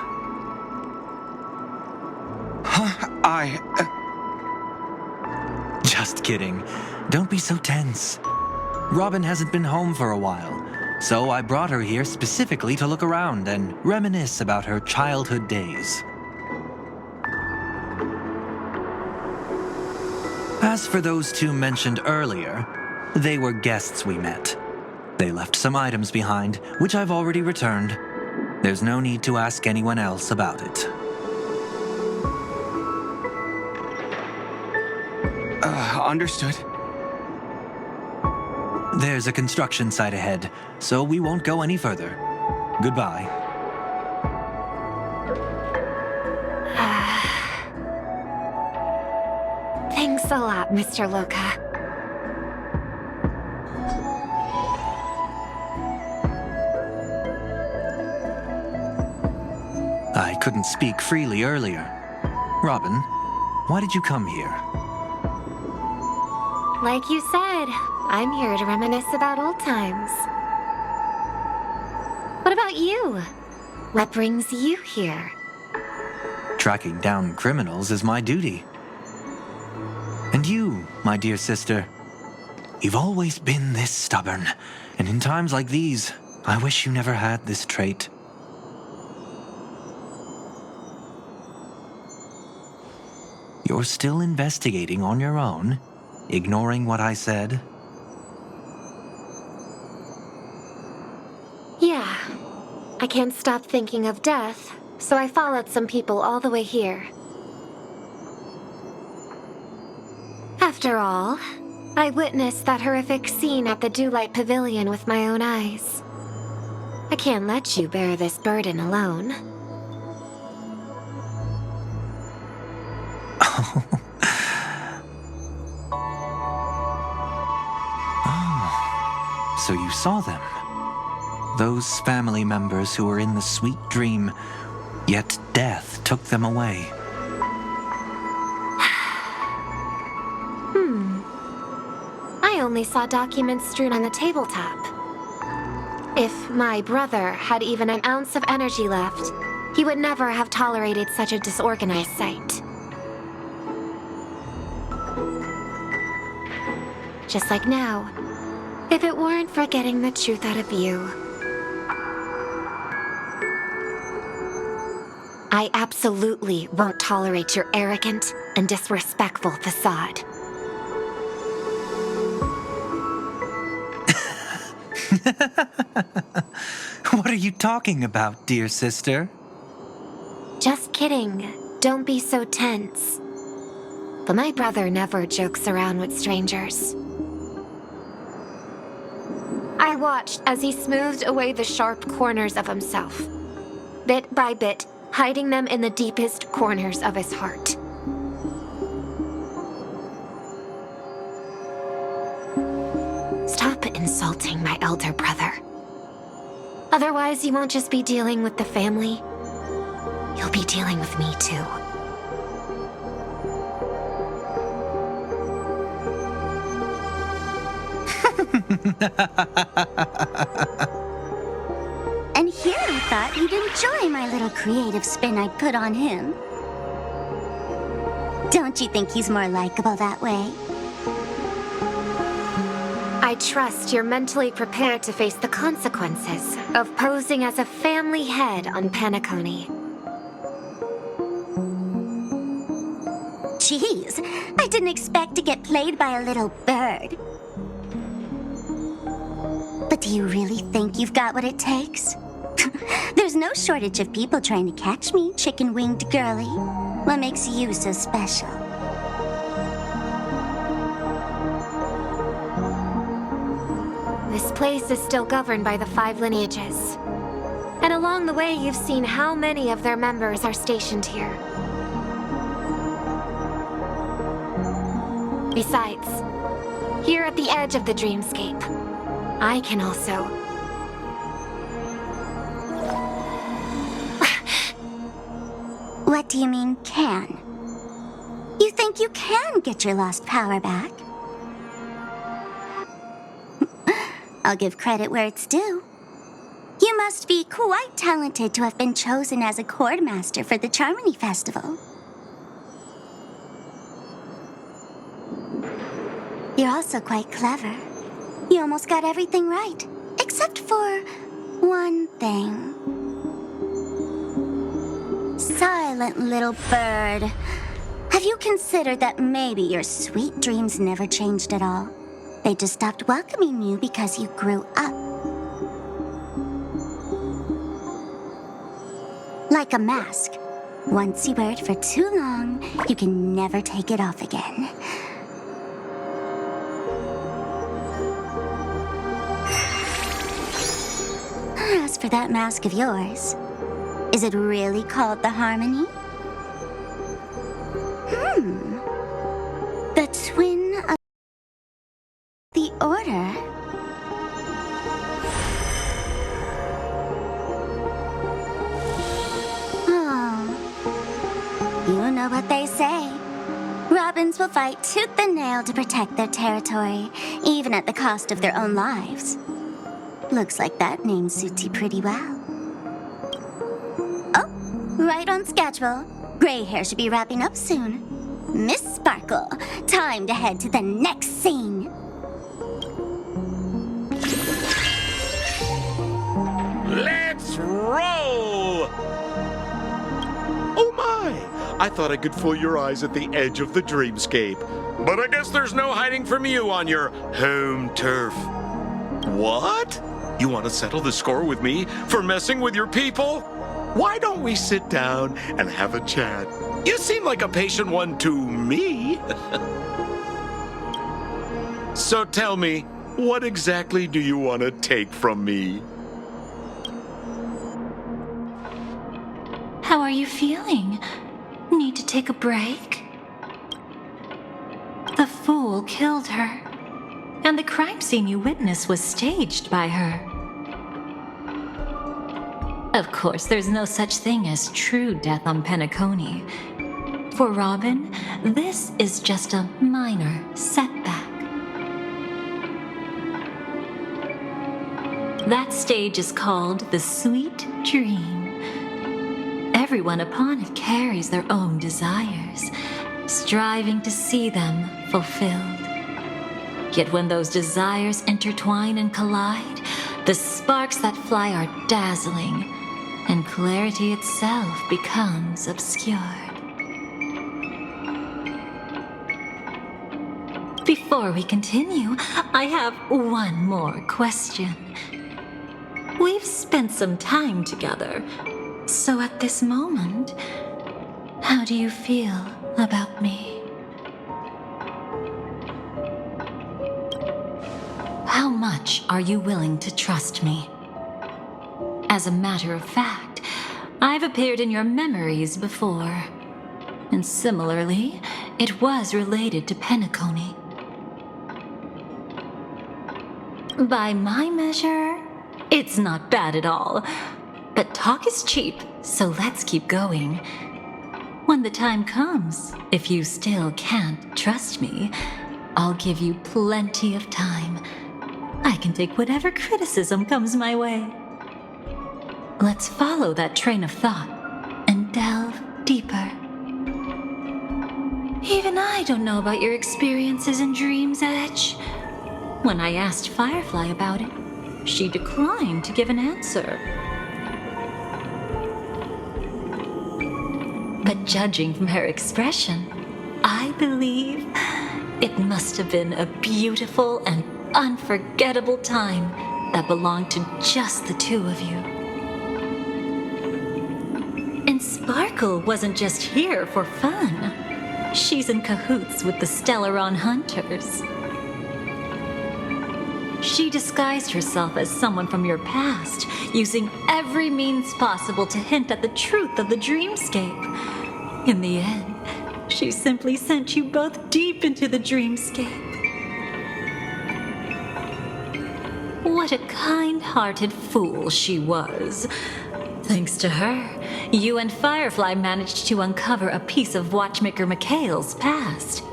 Just kidding. Don't be so tense. Robin hasn't been home for a while, so I brought her here specifically to look around and reminisce about her childhood days. As for those two mentioned earlier, they were guests we met. They left some items behind, which I've already returned. There's no need to ask anyone else about it. Understood. There's a construction site ahead, so we won't go any further. Goodbye. Thanks a lot, Mr. Loka. I couldn't speak freely earlier. Robin, why did you come here? Like you said, I'm here to reminisce about old times. What about you? What brings you here? Tracking down criminals is my duty. And you, my dear sister, you've always been this stubborn, and in times like these, I wish you never had this trait. You're still investigating on your own, ignoring what I said? Yeah. I can't stop thinking of death, so I followed some people all the way here. After all, I witnessed that horrific scene at the Dewlight Pavilion with my own eyes. I can't let you bear this burden alone. So you saw them. Those family members who were in the sweet dream, yet death took them away. I only saw documents strewn on the tabletop. If my brother had even an ounce of energy left, he would never have tolerated such a disorganized sight. Just like now, if it weren't for getting the truth out of you. I absolutely won't tolerate your arrogant and disrespectful facade. What are you talking about, dear sister? Just kidding. Don't be so tense. But my brother never jokes around with strangers. I watched as he smoothed away the sharp corners of himself, bit by bit, hiding them in the deepest corners of his heart. Stop insulting my elder brother. Otherwise, you won't just be dealing with the family. You'll be dealing with me too. And here I thought you'd enjoy my little creative spin I'd put on him. Don't you think he's more likable that way? I trust you're mentally prepared to face the consequences of posing as a family head on Penacony. Jeez, I didn't expect to get played by a little bird. But do you really think you've got what it takes? There's no shortage of people trying to catch me, chicken-winged girlie. What makes you so special? This place is still governed by the 5 lineages. And along the way, you've seen how many of their members are stationed here. Besides, here at the edge of the dreamscape, I can also... What do you mean, can? You think you can get your lost power back? I'll give credit where it's due. You must be quite talented to have been chosen as a chord master for the Charmony Festival. You're also quite clever. You almost got everything right, except for one thing. Silent little bird. Have you considered that maybe your sweet dreams never changed at all? They just stopped welcoming you because you grew up. Like a mask. Once you wear it for too long, you can never take it off again. As for that mask of yours, is it really called the Harmony? The twin of the Order. Oh. You know what they say. Robins will fight tooth and nail to protect their territory, even at the cost of their own lives. Looks like that name suits you pretty well. Oh, right on schedule. Gray hair should be wrapping up soon. Miss Sparkle, time to head to the next scene. Let's roll! Oh my! I thought I could fool your eyes at the edge of the dreamscape. But I guess there's no hiding from you on your home turf. What? You want to settle the score with me for messing with your people? Why don't we sit down and have a chat? You seem like a patient one to me. So tell me, what exactly do you want to take from me? How are you feeling? Need to take a break? The fool killed her, and the crime scene you witnessed was staged by her. Of course, there's no such thing as true death on Penacony. For Robin, this is just a minor setback. That stage is called the Sweet Dream. Everyone upon it carries their own desires, striving to see them fulfilled. Yet when those desires intertwine and collide, the sparks that fly are dazzling, and clarity itself becomes obscured. Before we continue, I have one more question. We've spent some time together, so at this moment, how do you feel about me? How much are you willing to trust me? As a matter of fact, I've appeared in your memories before. And similarly, it was related to Penacony. By my measure, it's not bad at all. But talk is cheap, so let's keep going. When the time comes, if you still can't trust me, I'll give you plenty of time. I can take whatever criticism comes my way. Let's follow that train of thought and delve deeper. Even I don't know about your experiences in Dream's Edge. When I asked Firefly about it, she declined to give an answer. But judging from her expression, I believe it must have been a beautiful and unforgettable time that belonged to just the two of you. And Sparkle wasn't just here for fun. She's in cahoots with the Stellaron Hunters. She She disguised herself as someone from your past, using every means possible to hint at the truth of the dreamscape. In the end, she simply sent you both deep into the dreamscape. What a kind-hearted fool she was. Thanks to her, you and Firefly managed to uncover a piece of Watchmaker Mikhail's past.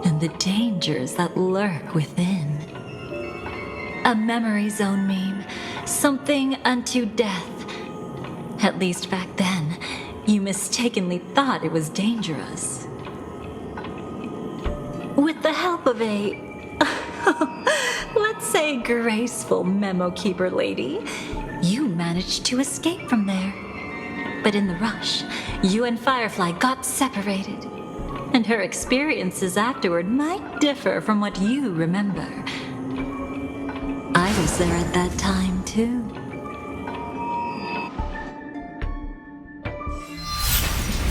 And the dangers that lurk within. A memory zone meme, something unto death. At least back then, you mistakenly thought it was dangerous. With the help of a, let's say, graceful memo keeper lady, you managed to escape from there. But in the rush, you and Firefly got separated. And her experiences afterward might differ from what you remember. I was there at that time, too.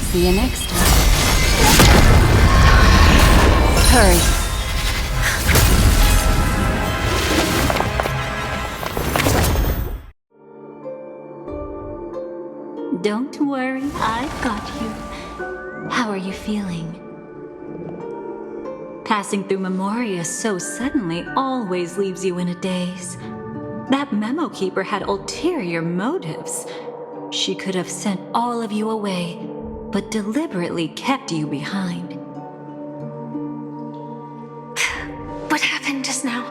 See you next time. Hurry. Don't worry, I've got you. How are you feeling? Passing through Memoria so suddenly always leaves you in a daze. That memo keeper had ulterior motives. She could have sent all of you away, but deliberately kept you behind. What happened just now?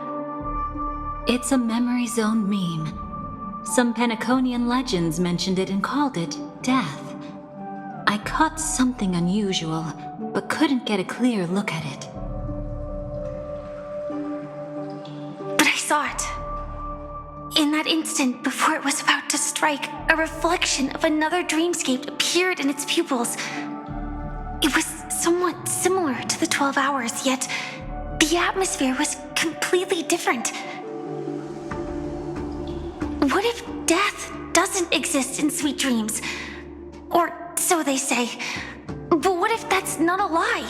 It's a memory zone meme. Some Penaconian legends mentioned it and called it death. I caught something unusual, but couldn't get a clear look at it. But I saw it. In that instant, before it was about to strike, a reflection of another dreamscape appeared in its pupils. It was somewhat similar to the 12 hours, yet the atmosphere was completely different. What if death doesn't exist in sweet dreams? Or so they say. But what if that's not a lie?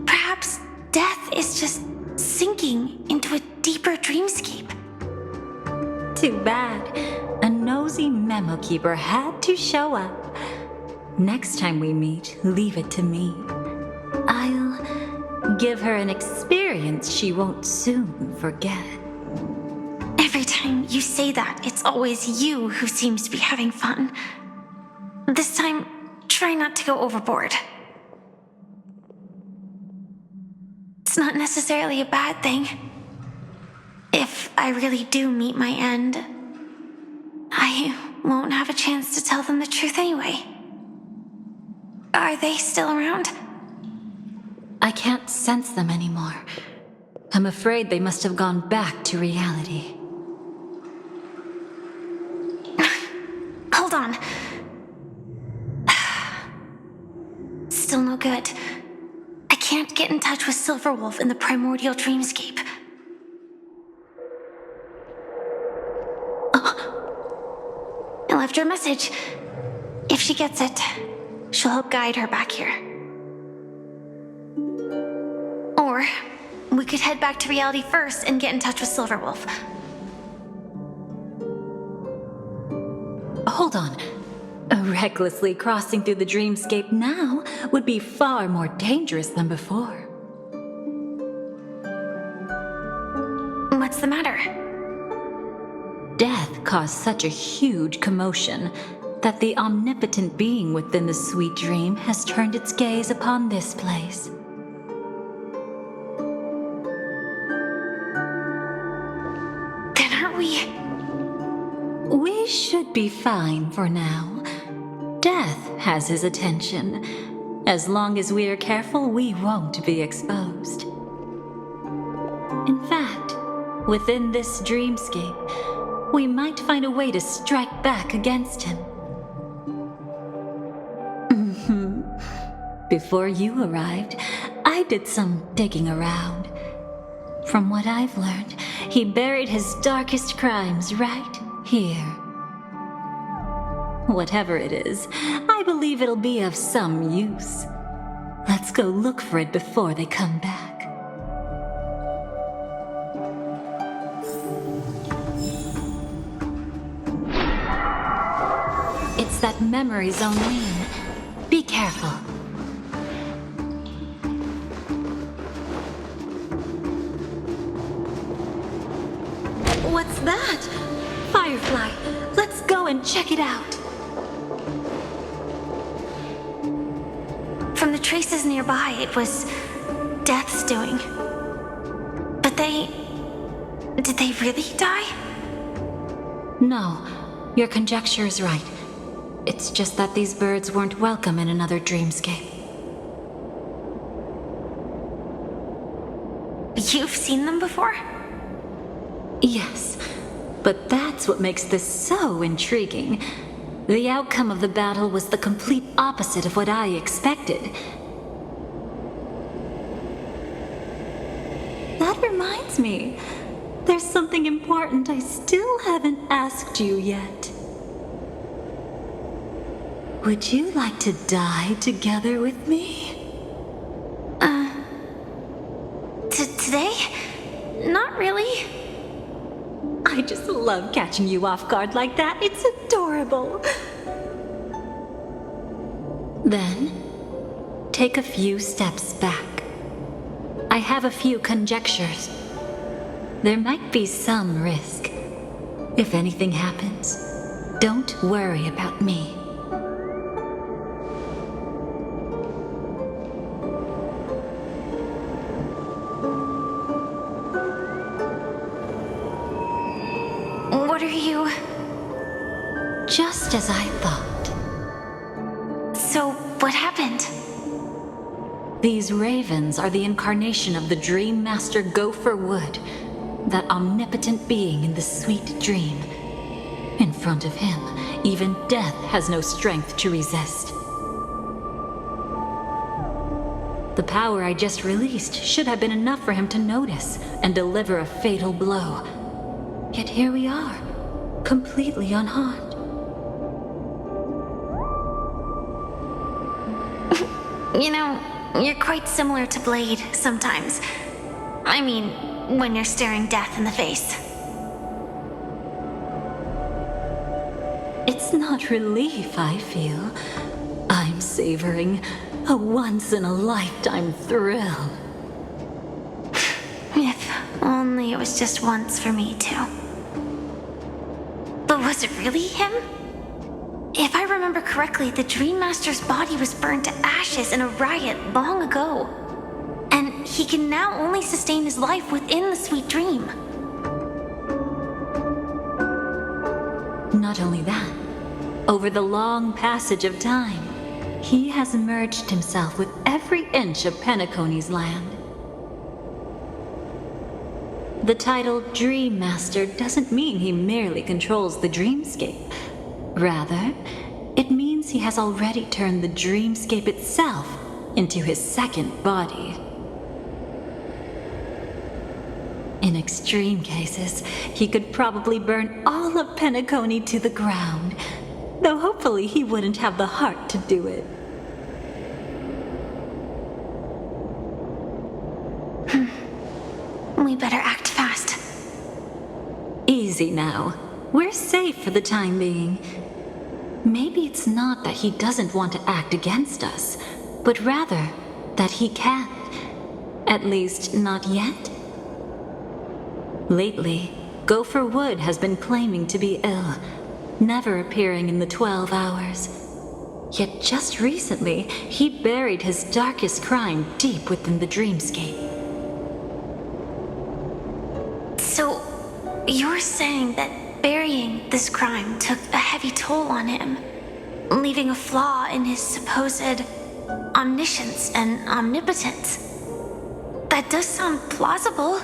Perhaps death is just sinking into a deeper dreamscape. Too bad. A nosy memo keeper had to show up. Next time we meet, leave it to me. I'll give her an experience she won't soon forget. Every time you say that, it's always you who seems to be having fun. This time, try not to go overboard. It's not necessarily a bad thing. If I really do meet my end, I won't have a chance to tell them the truth anyway. Are they still around? I can't sense them anymore. I'm afraid they must have gone back to reality. Hold on. Still no good. I can't get in touch with Silverwolf in the primordial dreamscape. I left her a message. If she gets it, she'll help guide her back here. Or we could head back to reality first and get in touch with Silverwolf. Hold on. Recklessly crossing through the dreamscape now would be far more dangerous than before. What's the matter? Death caused such a huge commotion that the omnipotent being within the sweet dream has turned its gaze upon this place. Then aren't we? We should be fine for now. Death has his attention. As long as we are careful, we won't be exposed. In fact, within this dreamscape, we might find a way to strike back against him. Before you arrived, I did some digging around. From what I've learned, he buried his darkest crimes right here. Whatever it is, I believe it'll be of some use. Let's go look for it before they come back. It's that memory zone lean. Be careful. What's that? Firefly, let's go and check it out. From the traces nearby, it was Death's doing. But did they really die? No, your conjecture is right. It's just that these birds weren't welcome in another dreamscape. You've seen them before? Yes, but that's what makes this so intriguing. The outcome of the battle was the complete opposite of what I expected. That reminds me, there's something important I still haven't asked you yet. Would you like to die together with me? Today? Not really. I just love catching you off guard like that. It's adorable. Then, take a few steps back. I have a few conjectures. There might be some risk. If anything happens, don't worry about me. What are you... Just as I thought. So, what happened? These ravens are the incarnation of the Dream Master Gopher Wood, that omnipotent being in the sweet dream. In front of him, even death has no strength to resist. The power I just released should have been enough for him to notice and deliver a fatal blow. Yet here we are, completely unharmed. You know, you're quite similar to Blade sometimes. I mean, when you're staring death in the face. It's not relief I feel. I'm savoring a once-in-a-lifetime thrill. If only it was just once for me, too. But was it really him? If I remember correctly, the Dream Master's body was burned to ashes in a riot long ago. And he can now only sustain his life within the sweet dream. Not only that, over the long passage of time, he has merged himself with every inch of Penacony's land. The title Dream Master doesn't mean he merely controls the dreamscape. Rather, it means he has already turned the dreamscape itself into his second body. In extreme cases, he could probably burn all of Penacony to the ground, though hopefully he wouldn't have the heart to do it. We better act fast. Easy now. We're safe for the time being. Maybe it's not that he doesn't want to act against us, but rather that he can't. At least, not yet. Lately, Gopher Wood has been claiming to be ill, never appearing in the 12 hours. Yet just recently, he buried his darkest crime deep within the dreamscape. So, you're saying that burying this crime took a heavy toll on him, leaving a flaw in his supposed omniscience and omnipotence. That does sound plausible.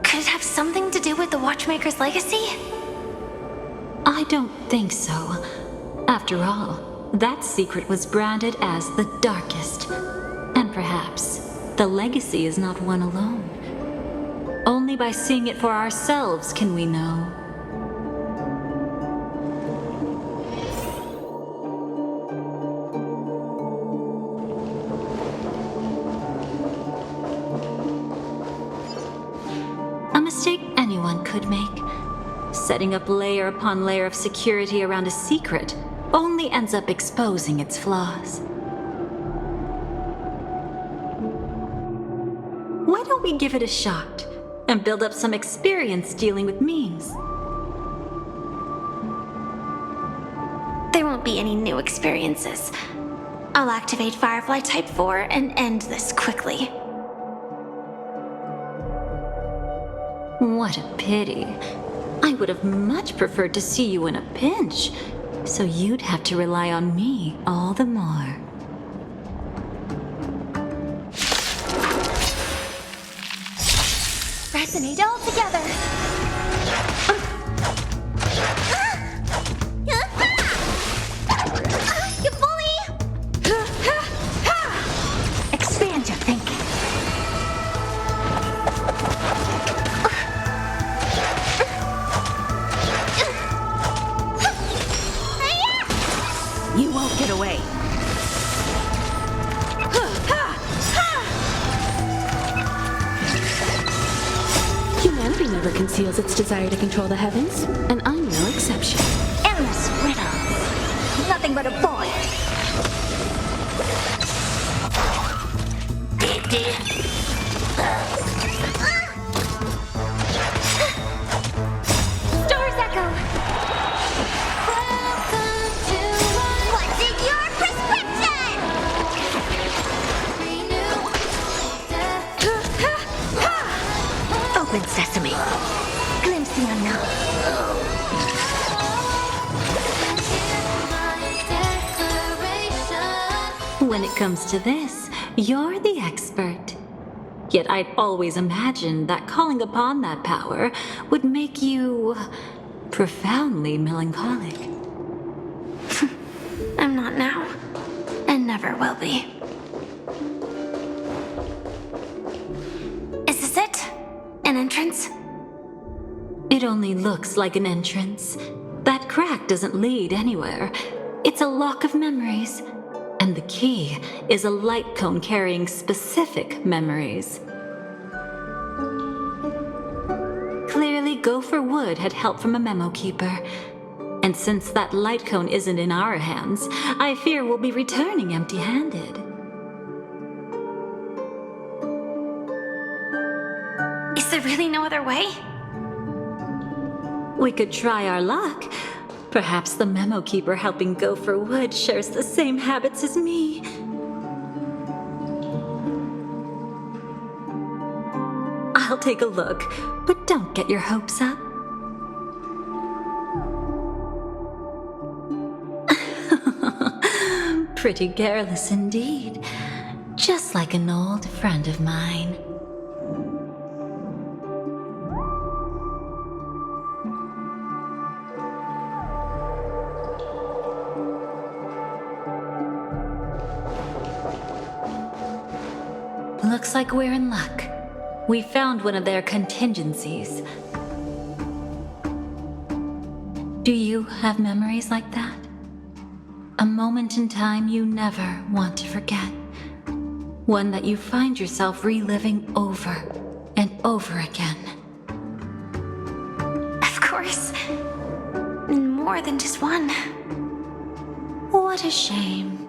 Could it have something to do with the Watchmaker's legacy? I don't think so. After all, that secret was branded as the darkest. And perhaps the legacy is not one alone. Only by seeing it for ourselves can we know. A mistake anyone could make. Setting up layer upon layer of security around a secret only ends up exposing its flaws. Why don't we give it a shot and build up some experience dealing with memes? There won't be any new experiences. I'll activate Firefly Type 4 and end this quickly. What a pity. I would have much preferred to see you in a pinch, so you'd have to rely on me all the more. Resonate all together. You bully! Expand your thinking. You won't get away. Humanity never conceals its desire to control the heavens, and I'm no exception. Endless riddles. Nothing but a boy. Stars echo. What's in your prescription? Open sesame. Glimpse the unknown. When it comes to this, you're the expert. Yet I'd always imagined that calling upon that power would make you profoundly melancholic. I'm not now, and never will be. Is this it? An entrance? It only looks like an entrance. That crack doesn't lead anywhere. It's a lock of memories. And the key is a light cone carrying specific memories. Clearly, Gopher Wood had help from a memo keeper. And since that light cone isn't in our hands, I fear we'll be returning empty-handed. Is there really no other way? We could try our luck. Perhaps the memo keeper helping Gopher Wood shares the same habits as me. I'll take a look, but don't get your hopes up. Pretty careless indeed. Just like an old friend of mine. Looks like we're in luck. We found one of their contingencies. Do you have memories like that? A moment in time you never want to forget. One that you find yourself reliving over and over again. Of course. More than just one. What a shame.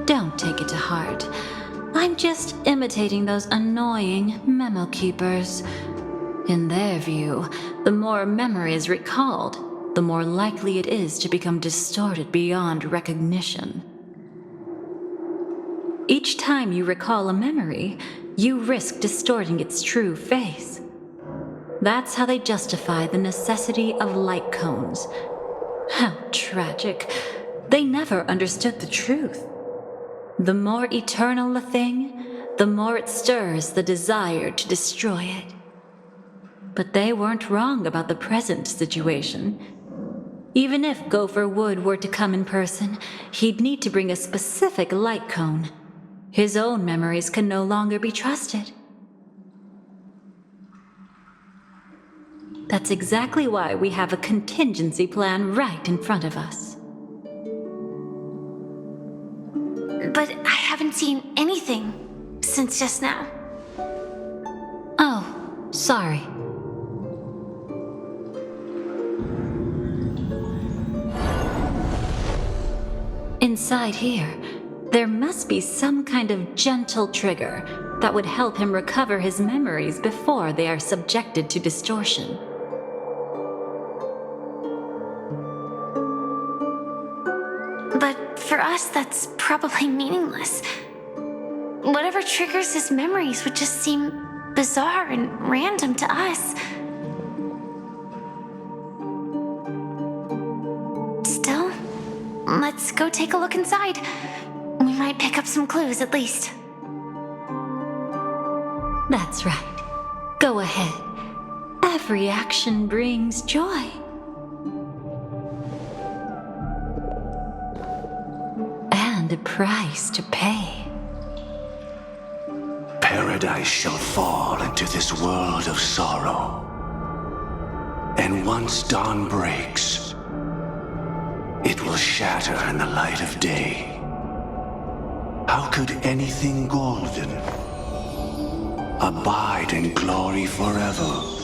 Don't take it to heart. I'm just imitating those annoying memo keepers. In their view, the more memory is recalled, the more likely it is to become distorted beyond recognition. Each time you recall a memory, you risk distorting its true face. That's how they justify the necessity of light cones. How tragic. They never understood the truth. The more eternal a thing, the more it stirs the desire to destroy it. But they weren't wrong about the present situation. Even if Gopher Wood were to come in person, he'd need to bring a specific light cone. His own memories can no longer be trusted. That's exactly why we have a contingency plan right in front of us. But I haven't seen anything since just now. Oh, sorry. Inside here, there must be some kind of gentle trigger that would help him recover his memories before they are subjected to distortion. But for us, that's probably meaningless. Whatever triggers his memories would just seem bizarre and random to us. Still, let's go take a look inside. We might pick up some clues at least. That's right. Go ahead. Every action brings joy. And a price to pay. Paradise shall fall into this world of sorrow. And once dawn breaks, it will shatter in the light of day. How could anything golden abide in glory forever?